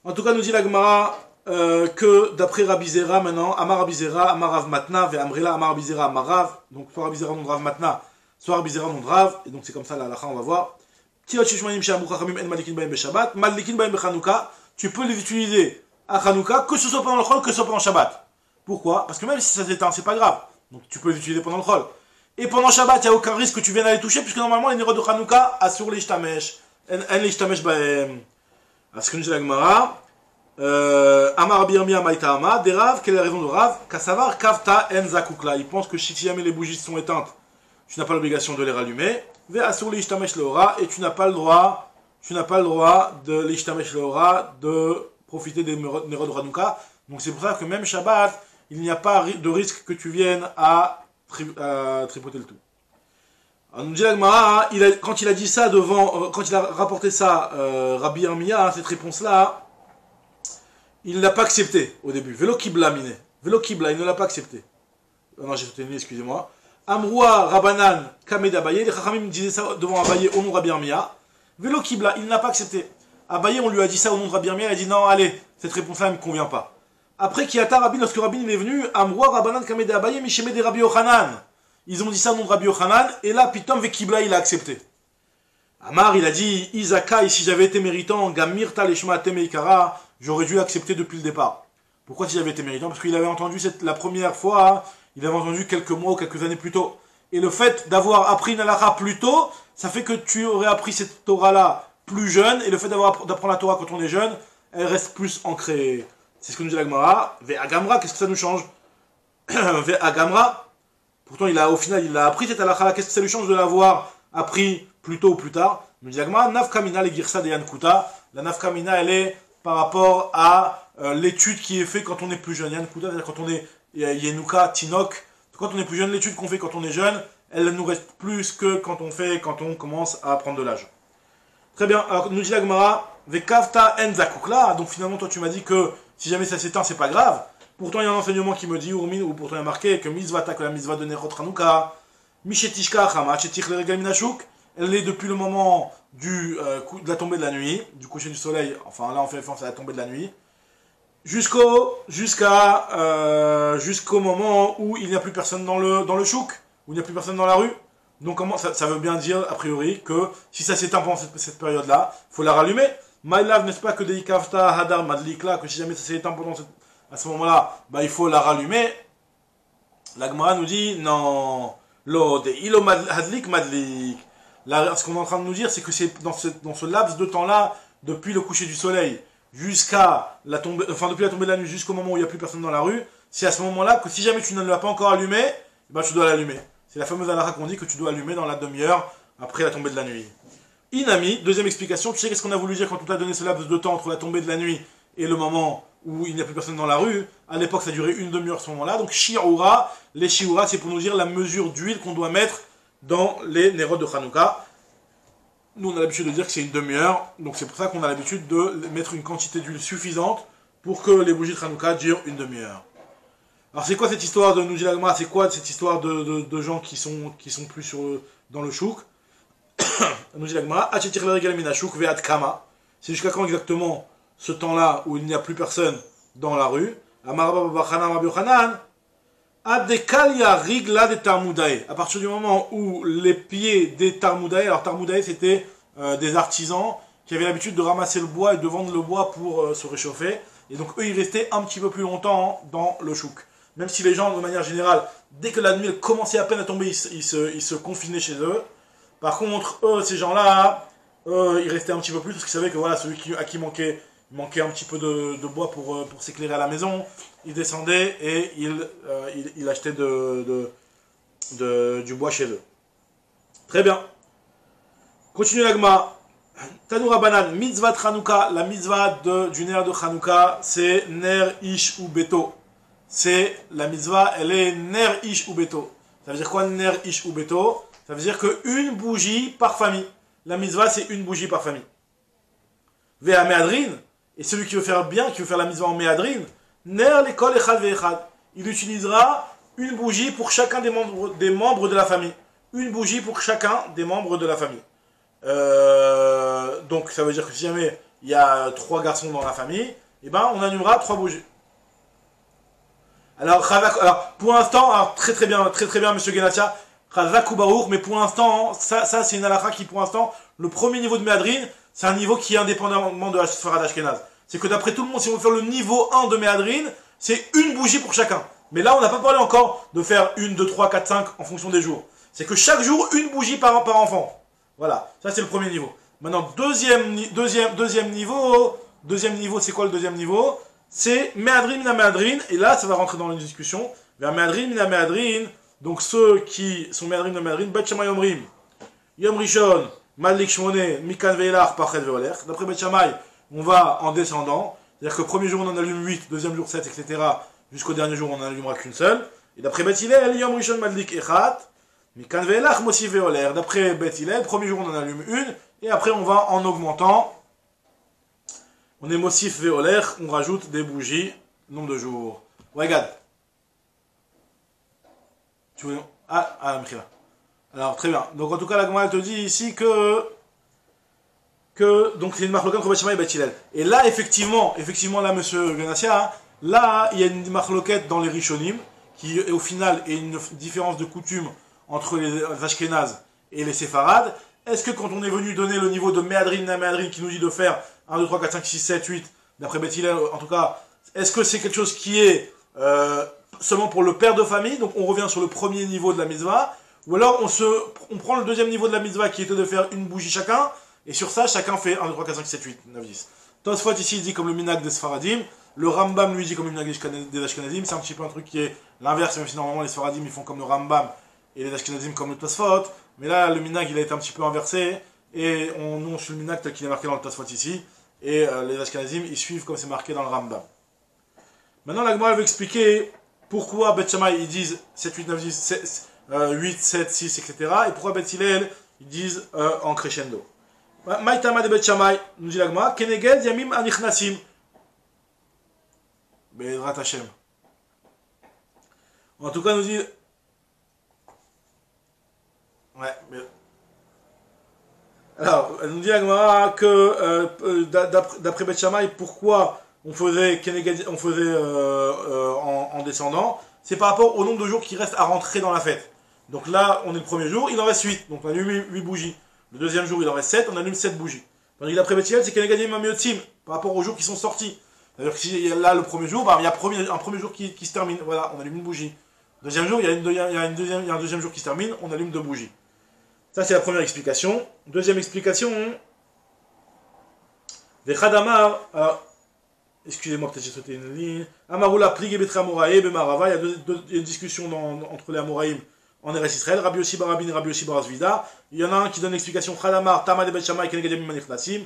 En tout cas, nous dit la Gemara que d'après Rabbi Zera maintenant, Amar Rabbi Zera, Amar Rav Matna, Ve Amrela, Amar Rabbi Zera, Amar Rav. Donc, soit Rabbi Zera, non de Rav Matna, soit Rabbi Zera, non de Rav. Et donc, c'est comme ça, la halakha, on va voir. Tu peux les utiliser à Hanouka, que ce soit pendant le Chol, que ce soit pendant Shabbat. Pourquoi? Parce que même si ça s'éteint, c'est pas grave. Donc tu peux les utiliser pendant le Chol. Et pendant Shabbat, il n'y a aucun risque que tu viennes à les toucher, puisque normalement les Nerot de Hanouka assurent les Shtamesh. En les Shtamesh baem. À ce que nous dit la Gemara, Amar Rabbi Yirmiyah Maïta Ama, des Rav, quelle est la raison de Rav? Kasavar Kavta En Zakukla. Il pense que si jamais les bougies sont éteintes, tu n'as pas l'obligation de les rallumer. Et tu n'as pas le droit de profiter des Nerot de Hanouka. Donc c'est pour ça que même Shabbat, il n'y a pas de risque que tu viennes à tripoter le tout. Alors, nous dit la Gemara, quand il a dit ça quand il a rapporté ça, Rabbi Yirmiyah, cette réponse-là, il ne l'a pas accepté au début. Velo Kibla mine. Velo Kibla, il ne l'a pas accepté. Non, j'ai fait une excusez-moi. Amroua Rabanan Kamed Abaye, les Chachamim disaient ça devant Abaye au nom de Rabbi Yirmiyah. Velo Kibla, il n'a pas accepté. Abaye, on lui a dit ça au nom de Rabbi Yirmiyah, il a dit non, allez, cette réponse-là ne me convient pas. Après Kiyata Rabbi, lorsque Rabbi est venu, Amroua Rabanan Kamed Abaye, Misheme de Rabbi Yochanan. Ils ont dit ça au nom de Rabbi Yochanan, et là, Pitom Vekibla, il a accepté. Amar, il a dit, Isaka, si j'avais été méritant, Gamirta Leshma Temeikara, j'aurais dû accepter depuis le départ. Pourquoi si j'avais été méritant? Parce qu'il avait entendu la première fois, il avait entendu quelques mois ou quelques années plus tôt. Et le fait d'avoir appris une halakha plus tôt, ça fait que tu aurais appris cette Torah-là plus jeune, et le fait d'apprendre la Torah quand on est jeune, elle reste plus ancrée. C'est ce que nous dit la Gemara. Ve Agamra, qu'est-ce que ça nous change? Ve Agamra, pourtant au final il a appris cette halakha-là, qu'est-ce que ça lui change de l'avoir appris plus tôt ou plus tard? Nous dit la Gemara, Nafkamina le Girsa de Yankuta. La Nafkamina, elle est par rapport à l'étude qui est faite quand on est plus jeune. Yankuta, c'est-à-dire quand on est Yenuka, Tinok. Quand on est plus jeune, l'étude qu'on fait quand on est jeune, elle nous reste plus que quand on commence à prendre de l'âge. Très bien, alors nous dit la Gemara, Vekavta en zakukla, donc finalement toi tu m'as dit que si jamais ça s'éteint c'est pas grave. Pourtant il y a un enseignement qui me dit, ou pourtant il y a marqué que Mizvata, que la Mizva de Nerot Hanouka, Mishetishka Chama, Chetich le Regal Minashuk, elle est depuis le moment de la tombée de la nuit, du coucher du soleil, enfin là on fait référence à la tombée de la nuit, jusqu'au moment où il n'y a plus personne dans le chouk, où il n'y a plus personne dans la rue. Donc ça veut bien dire, a priori, que si ça s'éteint pendant cette période-là, il faut la rallumer. Maïlav, n'est-ce pas que des Ikavta, Hadar, Madlikla, que si jamais ça s'éteint à ce moment-là, il faut la rallumer. La Gemara nous dit, non, lo, de ilo hadlik, madlik. Là, ce qu'on est en train de nous dire, c'est que c'est dans ce laps de temps-là, depuis le coucher du soleil, jusqu'à depuis la tombée de la nuit, jusqu'au moment où il n'y a plus personne dans la rue, c'est à ce moment-là que si jamais tu ne l'as pas encore allumé, tu dois l'allumer. C'est la fameuse halakha qu'on dit que tu dois allumer dans la demi-heure après la tombée de la nuit. Inami, deuxième explication, tu sais qu'est-ce qu'on a voulu dire quand on t'a donné ce laps de temps entre la tombée de la nuit et le moment où il n'y a plus personne dans la rue? À l'époque, ça durait une demi-heure ce moment-là. Donc, shi'ura, les shi'ura, c'est pour nous dire la mesure d'huile qu'on doit mettre dans les Nerot de Hanouka. Nous, on a l'habitude de dire que c'est une demi-heure. Donc, c'est pour ça qu'on a l'habitude de mettre une quantité d'huile suffisante pour que les bougies de Hanouka durent une demi-heure. Alors c'est quoi cette histoire de nous dit la Gemara, c'est quoi cette histoire de gens qui sont plus dans le chouk? Nous dit la Gemara, c'est jusqu'à quand exactement ce temps-là où il n'y a plus personne dans la rue? À partir du moment où les pieds des Tarmoudaï, alors Tarmoudaï c'était des artisans qui avaient l'habitude de ramasser le bois et de vendre le bois pour se réchauffer, et donc eux ils restaient un petit peu plus longtemps dans le chouk. Même si les gens de manière générale, dès que la nuit commençait à peine à tomber, ils se confinaient chez eux. Par contre, eux, ces gens-là, ils restaient un petit peu plus parce qu'ils savaient que voilà, celui à qui manquait un petit peu de bois pour s'éclairer à la maison, il descendait et il achetait du bois chez eux. Très bien. Continue l'agma. Tanoura Banan, mitzvah Chanouka, la mitzvah du ner de Chanouka, c'est ner ish ou beto. C'est la mitzvah, elle est ner ish ou beto. Ça veut dire quoi ner ish ou beto? Ça veut dire qu'une bougie par famille. La mitzvah, c'est une bougie par famille. Vea meadrin, et celui qui veut faire bien, qui veut faire la mitzvah en meadrin, ner l'école echad ve'echad. Il utilisera une bougie pour chacun des membres de la famille. Une bougie pour chacun des membres de la famille. Donc ça veut dire que si jamais il y a 3 garçons dans la famille, eh ben on allumera 3 bougies. Alors pour l'instant, très bien monsieur Genatia, Chazak Baruch, mais pour l'instant, ça c'est une halakha qui pour l'instant, le premier niveau de Méadrin, c'est un niveau qui est indépendamment de la Sfarad Ashkenaz. C'est que d'après tout le monde, si on veut faire le niveau 1 de Méadrin, c'est une bougie pour chacun. Mais là on n'a pas parlé encore de faire 1, 2, 3, 4, 5 en fonction des jours. C'est que chaque jour, une bougie par enfant. Voilà, ça c'est le premier niveau. Maintenant, deuxième niveau, c'est quoi le deuxième niveau? C'est Meadrin mina Meadrin, et là ça va rentrer dans une discussion, vers Meadrin mina Meadrin, donc ceux qui sont Meadrin mina Meadrin, Bet Shammai Omrim, Yom Rishon, Madlik Shmone, Mikan Ve'elach, Pachet Ve'olech. D'après Bet Shammai, on va en descendant, c'est-à-dire que le premier jour on en allume 8, deuxième jour 7, etc., jusqu'au dernier jour on en allumera qu'une seule, et d'après Bet Hillel, Yom Rishon, Madlik Echat, Mikan Ve'elach, Mosif Ve'oler. D'après Bet Hillel, premier jour on en allume une, et après on va en augmentant. On est Mosif Ve'oler, on rajoute des bougies, nombre de jours. Regarde. Tu veux... Mkhila. Alors très bien. Donc en tout cas la Gemara te dit ici que donc c'est une marloquette entre Bet Shammai et Bet Hillel. Et là effectivement là monsieur Ganassia, là il y a une marloquette dans les Rishonim qui au final est une différence de coutume entre les Ashkénazes et les Séfarades. Est-ce que quand on est venu donner le niveau de Meadrin à Meadrin qui nous dit de faire 1, 2, 3, 4, 5, 6, 7, 8, d'après Bet Hillel, en tout cas, est-ce que c'est quelque chose qui est seulement pour le père de famille, donc on revient sur le premier niveau de la mitzvah, ou alors on prend le deuxième niveau de la mitzvah qui était de faire une bougie chacun, et sur ça, chacun fait 1, 2, 3, 4, 5, 7, 8, 9, 10. Tosfot ici, il dit comme le minag des Sfaradim, le Rambam lui dit comme le minag des Ashkenazim, c'est un petit peu un truc qui est l'inverse, même si normalement les Sfaradim ils font comme le Rambam, et les Ashkenazim comme le Tosfot, mais là le minag il a été un petit peu inversé, et on suit le minag tel qu'il est marqué dans le Tosfot ici, et les Ashkenazim ils suivent comme c'est marqué dans le Rambam. Maintenant la Gemara veut expliquer pourquoi Bet Shammai ils disent 7, 8, 9, 10, 8, 7, 6, etc. Et pourquoi Bet Hillel ils disent en crescendo. Maïtama de Bet Shammai, nous dit la Gemara, Keneged Yamim Anichnasim. Be'ezrat Hashem. En tout cas nous dit... Ouais, mais... Alors, elle nous dit la Gemara que d'après Bet Shammai, pourquoi on faisait en descendant, c'est par rapport au nombre de jours qui restent à rentrer dans la fête. Donc là, on est le premier jour, il en reste 8, donc on allume 8 bougies. Le deuxième jour, il en reste 7, on allume 7 bougies. Tandis que d'après Bet Hillel, c'est Kenegadim Mamiotim, par rapport aux jours qui sont sortis. C'est-à-dire que si là, le premier jour, bah, il y a un premier jour qui se termine, voilà, on allume une bougie. Deuxième jour, il y a un deuxième jour qui se termine, on allume 2 bougies. Ça, c'est la première explication. Deuxième explication, des Khadamar, excusez-moi, peut-être j'ai sauté une ligne. Amaroula, Plig et Betra Moraï, Bemarava, il y a une discussion entre les Amoraïm en Eretz Israël, Rabbi Yossi Barabin et Rabbi Yossi Barazvida. Il y en a un qui donne l'explication Khadamar, Tama de Bet Shammai, Kenegadim Manichnasim.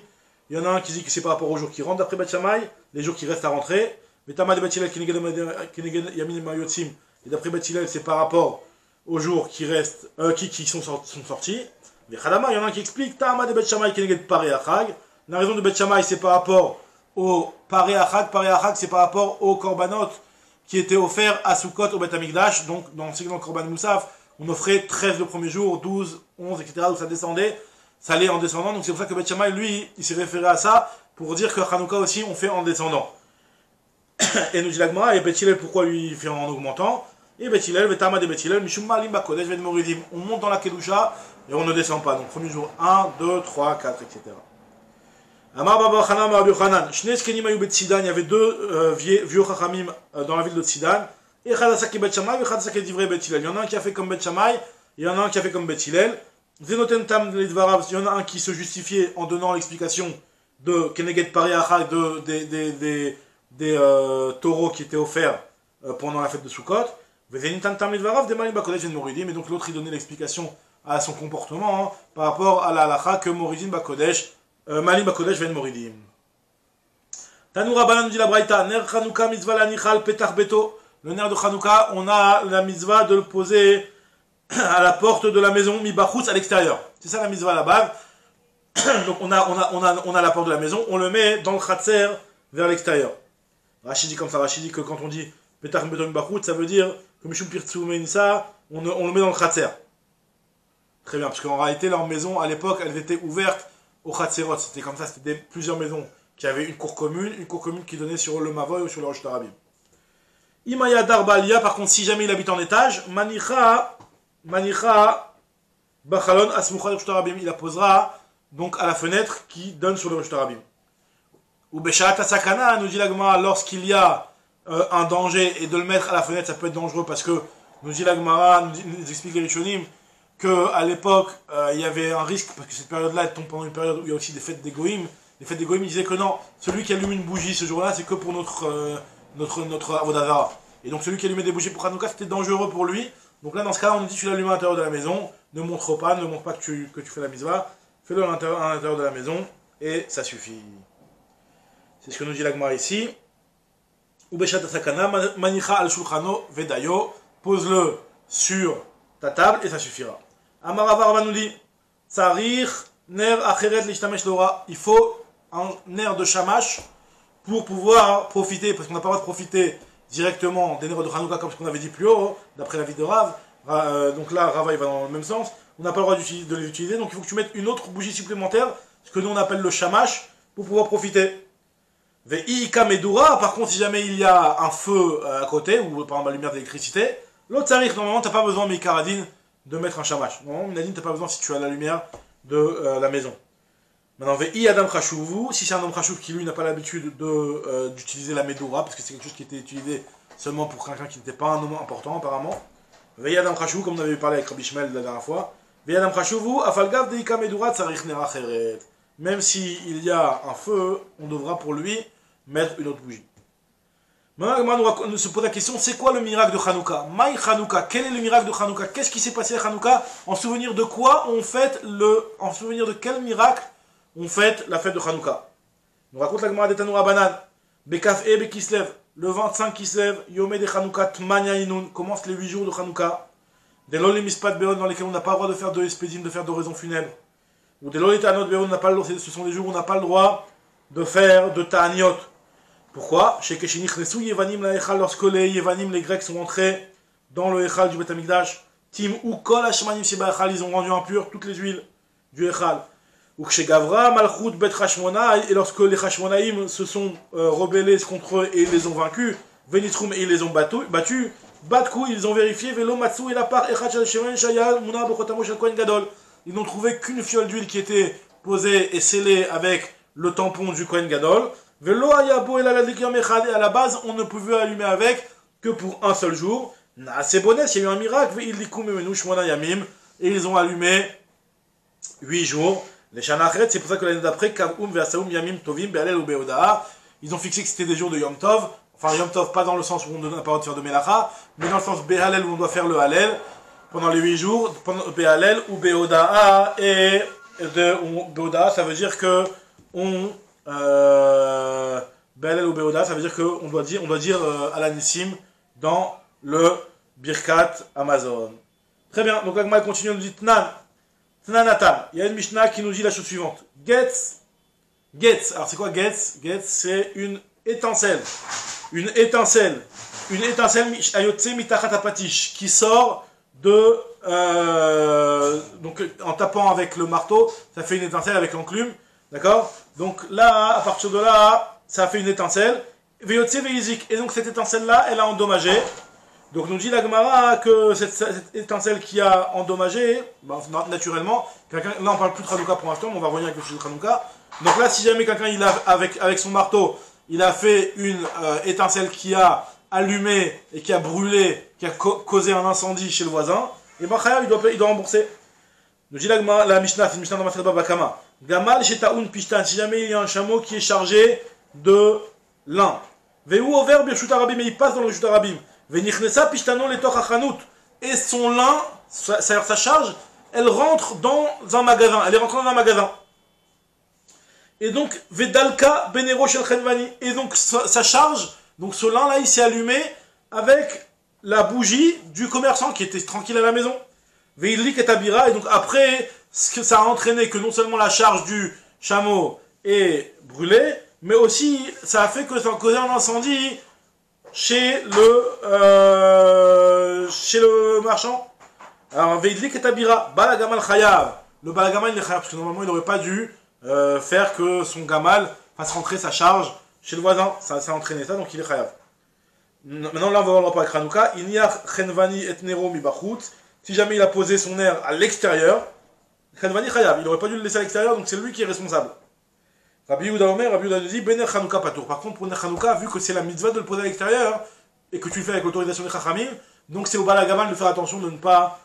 Il y en a un qui dit que c'est par rapport aux jours qui rentrent d'après Bet Shammai, les jours qui restent à rentrer. Mais Tama de Bet Hillel, Kenegadim Yamin Mayotzim. Et d'après Bet Hillel, c'est par rapport aux jours qui restent, qui sont sortis. Mais Khadamar, il y en a un qui explique Tama de Bet Shammai, Keneged Paré Achag. La raison de Bet Shammai, c'est par rapport au Paré Achag. Paré Achag, c'est par rapport aux korbanot qui était offert à Sukkot au Beth Amikdash. Donc, dans le Korban Moussaf, on offrait 13 le premier jour, 12, 11, etc. Donc ça descendait, ça allait en descendant. Donc c'est pour ça que Beth Shammai, lui, il s'est référé à ça pour dire que Hanouka aussi, on fait en descendant. Et nous dit l'Agmara, et Beth Hillel, pourquoi lui, il fait en augmentant? Et Beth Hillel, Vetama de Beth Hillel, Mishum Malim Bakodesh, Ved Moridim. On monte dans la Kedusha et on ne descend pas. Donc premier jour 1, 2, 3, 4, etc. Amar Baba Chanan Rabbi Yochanan, Shne Skenim Ayu Bet Sidan, il y avait deux vieux Chachamim dans la ville de Sidan. Et Chadasaki Bet Shammai, et Chadasaki Divrei Bet Hillel. Il y en a un qui a fait comme Bet Shammai, et il y en a un qui a fait comme Bet Hillel. Zenoten Tam Lidvarav, il y en a un qui se justifiait en donnant l'explication de Keneged Pariacha, des taureaux qui étaient offerts pendant la fête de Sukkot. Mais donc l'autre il donnait l'explication à son comportement hein, par rapport à la halakha que Moridim Bakodesh, Malim Bakodesh ven Moridim. Tanoura Banan dit la Braïta, Ner Chanouka mitzvah la nichal petach beto. Le ner de Chanouka, on a la mitzvah de le poser à la porte de la maison, mi bachutz à l'extérieur. C'est ça la mitzvah à la base. Donc on a la porte de la maison, on le met dans le khatser vers l'extérieur. Rachid dit comme ça, Rachid dit que quand on dit petach beto mi bachutz, ça veut dire que Mishum Pirtsu Menissa, on le met dans le khatser. Très bien, parce qu'en réalité, leur maison, à l'époque, elles étaient ouvertes au khatserot. C'était comme ça, c'était plusieurs maisons qui avaient une cour commune qui donnait sur le Mavoy ou sur le Rosh Tarabim. Imaya Darbalia, par contre, si jamais il habite en étage, Manicha, Bachalon, Asmucha Rosh Tarabim, il la posera donc à la fenêtre qui donne sur le Rosh Tarabim. Ou Beshat Sakana, nous dit l'Agmara, lorsqu'il y a un danger et de le mettre à la fenêtre, ça peut être dangereux parce que, nous dit l'Agmara, nous explique les Rishonim, qu'à l'époque, il y avait un risque, parce que cette période-là, elle tombe pendant une période où il y a aussi des fêtes des Goïm. Les fêtes des Goïm, ils disaient que non, celui qui allume une bougie ce jour-là, c'est que pour notre Avodazara. Et donc celui qui allumait des bougies pour Hanouka, c'était dangereux pour lui. Donc là, dans ce cas-là, on nous dit, tu l'allumes à l'intérieur de la maison, ne montre pas que tu fais la mitzvah, fais-le à l'intérieur de la maison, et ça suffit. C'est ce que nous dit l'Agmara ici. Ubeshat Sakana, Manicha al Shulchano, Vedayo, pose-le sur ta table, et ça suffira. Amaravar nous dit, Tsarir, ner acheret l'ishtamesh lora. Il faut un ner de shamash pour pouvoir profiter, parce qu'on n'a pas le droit de profiter directement des nerfs de Hanouka comme ce qu'on avait dit plus haut, d'après la vie de Rav. Donc là, Rava il va dans le même sens. On n'a pas le droit de les utiliser, donc il faut que tu mettes une autre bougie supplémentaire, ce que nous on appelle le shamash, pour pouvoir profiter. Ve'ika medura, par contre, si jamais il y a un feu à côté, ou par exemple la lumière d'électricité, l'autre tsarir, normalement, tu n'as pas besoin, mais Karadine, de mettre un shamash. Normalement, Minadine, tu n'as pas besoin si tu as la lumière de la maison. Maintenant, Ve'i Adam Khashouvu, si c'est un homme Khashouv qui lui n'a pas l'habitude d'utiliser la Medura, parce que c'est quelque chose qui était utilisé seulement pour quelqu'un qui n'était pas un homme important apparemment. Ve'i Adam Khashouv, comme on avait parlé avec Rabbi Shmuel la dernière fois. Ve'i Adam Khashouvu, Afalgav Deika Medura Tsarich Nera Cheret. Même s'il y a un feu, on devra pour lui mettre une autre bougie. Maintenant, on se pose la question, c'est quoi le miracle de Hanouka? Maï Hanouka, quel est le miracle de Hanouka? Qu'est-ce qui s'est passé à Hanouka? En souvenir de quoi on fête en souvenir de quel miracle on fête la fête de Hanouka? Nous raconte la Gemara de Tanoura Banan. Bekaf e Bekislev, le 25 Kislev, Yomé de Hanouka Tmanya Inun, commence les 8 jours de Hanouka. Des Lol et Mispat Beon, dans lesquels on n'a pas le droit de faire de espédim, de faire d'oraison funèbre. Ou des Lol et Tanot Beon, ce sont des jours où on n'a pas le droit de faire de Ta'aniot. Pourquoi? Lorsque les Yevanim, les Grecs, sont entrés dans le Echal du Beth Amikdash, Tim ou Kol Hashmanim Sheba Echal, ils ont rendu impures toutes les huiles du Echal. Ou Gavra, Malchut, Bet Hashmona, et lorsque les Hashmonaïm se sont rebellés contre eux et ils les ont vaincus, Venitrum et ils les ont battus, Batkou, ils ont vérifié, Velo Matsu et la part Echad Shal Shemen Shayal, Muna Bechotamo Shal Kohen Gadol. Ils n'ont trouvé qu'une fiole d'huile qui était posée et scellée avec le tampon du Kohen Gadol. Velo Ayabo et la et à la base, on ne pouvait allumer avec que pour un seul jour. C'est bonnet, il y a eu un miracle, et ils ont allumé 8 jours. Les Shanachret, c'est pour ça que l'année d'après, Kavum, Versaoum, Yamim, Tovim, Be'alel ou Be'oda'a, ils ont fixé que c'était des jours de Yom Tov. Enfin, Yom Tov, pas dans le sens où on n'a pas le droit de faire de Melacha, mais dans le sens Be'alel où on doit faire le Halel pendant les 8 jours, Be'alel ou Be'oda'a, et Be'oda'a, ça veut dire que Be'alel ou Be'oda'a, ça veut dire qu'on doit dire Alanissim dans le Birkat Amazon. Très bien, donc l'Agma continue, on nous dit Tnanatam. Il y a une Mishnah qui nous dit la chose suivante. Getz. Alors c'est quoi Getz? Getz, c'est une étincelle. une étincelle ayotse mitachat apatish, qui sort de donc en tapant avec le marteau, ça fait une étincelle avec l'enclume, d'accord? Donc là, à partir de là, ça fait une étincelle. Veyotse veizik, et donc cette étincelle là, elle a endommagé. Donc nous dit la Gemara que cette étincelle qui a endommagé, ben, naturellement, là on parle plus de Hanouka pour l'instant, mais on va revenir avec le sujet de Hanouka. Donc là, si jamais quelqu'un il a avec son marteau, il a fait une étincelle qui a allumé et qui a brûlé, qui a causé un incendie chez le voisin, et ben il doit rembourser. Nous dit la Gemara, la Mishnah, c'est une Mishnah dans Maseret Baba Kama. Gamal shetaoun pishtan, si jamais il y a un chameau qui est chargé de lin. Veu over birshut arabim, et il passe dans le birshut arabim. Venichnesa pishtano letoch hachanout, et son lin, sa charge, elle rentre dans un magasin, elle est rentrée dans un magasin. Et donc, Vedalka Benero Shel Chenvani. Et donc, sa charge, donc ce lin-là, il s'est allumé avec la bougie du commerçant qui était tranquille à la maison. Veidlik et Abira. Et donc, après, ce que ça a entraîné que non seulement la charge du chameau est brûlée, mais aussi, ça a fait que ça a causé un incendie chez le marchand. Alors, Veidlik et Abira. Balagamal Chayav. Le Balagamal, il est Chayav, parce que normalement, il n'aurait pas dû faire que son gamal fasse rentrer sa charge chez le voisin. Ça a entraîné ça, donc il est chayav. Maintenant, là, on va voir le rapport avec Hanouka. Il y a Chenvani et Nero mi bachut. Si jamais il a posé son air à l'extérieur, Chenvani chayav. Il n'aurait pas dû le laisser à l'extérieur, donc c'est lui qui est responsable. Rabbi Yehuda Omer, Rabbi Yehuda dit Bener Hanouka patour. Par contre, pour Ner Hanouka, vu que c'est la mitzvah de le poser à l'extérieur et que tu le fais avec l'autorisation des Chachamim, donc c'est au Balagamal de faire attention de ne pas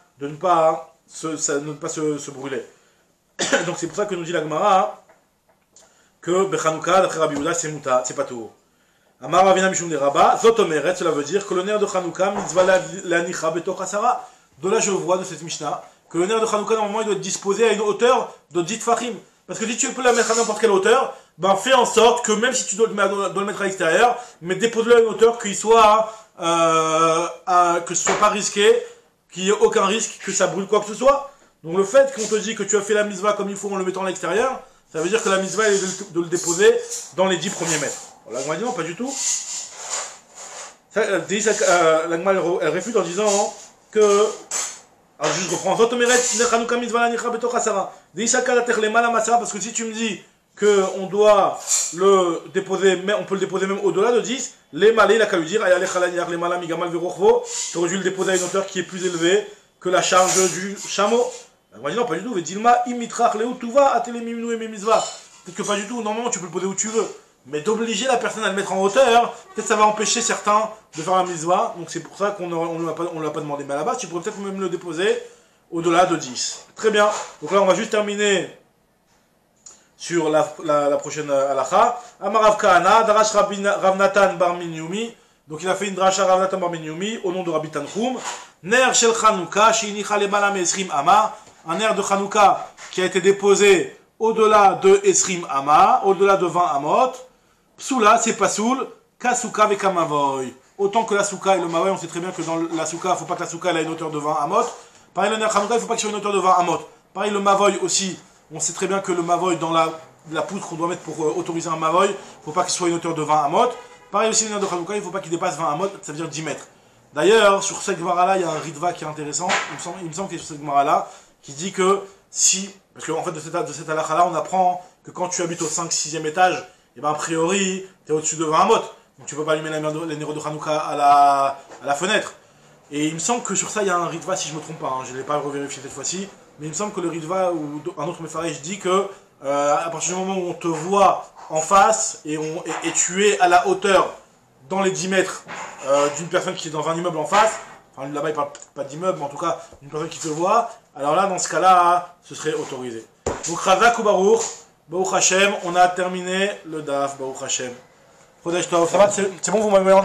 se brûler. Donc c'est pour ça que nous dit la Gemara que Bechanouka, d'après Rabbi Yehuda, c'est muta, c'est pas tout. Amar Ravina Mishum de Rabba, Zotomeret, cela veut dire que le nerf de Chanouka, mitzvah la nicha betoch asara. De là, je vois de cette Mishnah que le nerf de Chanouka, normalement, il doit être disposé à une hauteur de 10 fachim. Parce que si tu peux la mettre à n'importe quelle hauteur, ben fais en sorte que même si tu dois le mettre à l'extérieur, mais dépose-le à une hauteur qu'il soit, que ce soit pas risqué, qu'il n'y ait aucun risque que ça brûle quoi que ce soit. Donc le fait qu'on te dit que tu as fait la mitzvah comme il faut en le mettant à l'extérieur, ça veut dire que la mitzvah est de le déposer dans les 10 premiers mètres. La Gemara dit non, pas du tout. La Gemara elle réfute en disant que... Alors juste reprends. Parce que si tu me dis qu'on doit le déposer, on peut le déposer même au-delà de 10, les malais, il a qu'à lui dire, tu aurais dû le déposer à une hauteur qui est plus élevée que la charge du chameau. On va dire non, pas du tout. Peut-être que pas du tout. Normalement, tu peux le poser où tu veux. Mais d'obliger la personne à le mettre en hauteur, peut-être ça va empêcher certains de faire la mitzvah. Donc c'est pour ça qu'on ne l'a pas demandé. Mais à la base, tu pourrais peut-être même le déposer au-delà de 10. Très bien. Donc là, on va juste terminer sur la prochaine halakha. Amarav Kahana, Darash Rav Natan bar Minyumi. Donc il a fait une drasha Rav Natan bar Minyumi au nom de Rabbi Tanchum. Ner shel Chanouka, sheinicha lemala me'esrim ama. Un air de Hanouka qui a été déposé au-delà de Esrim Ama, au-delà de 20 Amot. Psoula, c'est pas soul, Kasuka avec Mavoy. Autant que la Souka et le Mavoy, on sait très bien que dans la Souka, il ne faut pas que la Souka ait une hauteur de 20 Amot. Pareil, le Ner Hanouka, il ne faut pas qu'il soit une hauteur de 20 Amot. Pareil, le Mavoy aussi, on sait très bien que le Mavoy, dans la poutre qu'on doit mettre pour autoriser un Mavoy, il ne faut pas qu'il soit une hauteur de 20 Amot. Pareil aussi, le Ner de Hanouka, il ne faut pas qu'il dépasse 20 Amot, ça veut dire 10 mètres. D'ailleurs, sur cette Gemara-là, il y a un Ritva qui est intéressant. Il me semble qu'il y a sur cette Gemara-là qui dit que si, parce qu'en fait de cette halakha-là, on apprend que quand tu habites au 5-6e étage, et ben a priori, tu es au-dessus de 20 amot. Donc tu peux pas allumer les néros de Hanouka à la fenêtre. Et il me semble que sur ça, il y a un Ritva, si je me trompe pas, hein, je ne l'ai pas revérifié cette fois-ci, mais il me semble que le Ritva ou un autre Mefarech dit que à partir du moment où on te voit en face et tu es à la hauteur dans les 10 mètres d'une personne qui est dans un immeuble en face, enfin là-bas il parle pas d'immeuble, mais en tout cas une personne qui te voit, alors là dans ce cas-là, ce serait autorisé. Donc Chazak ou Baruch, Baruch Hashem, on a terminé le DAF, Baruch Hashem. Chodesh Tov, ça va, c'est bon, vous m'avez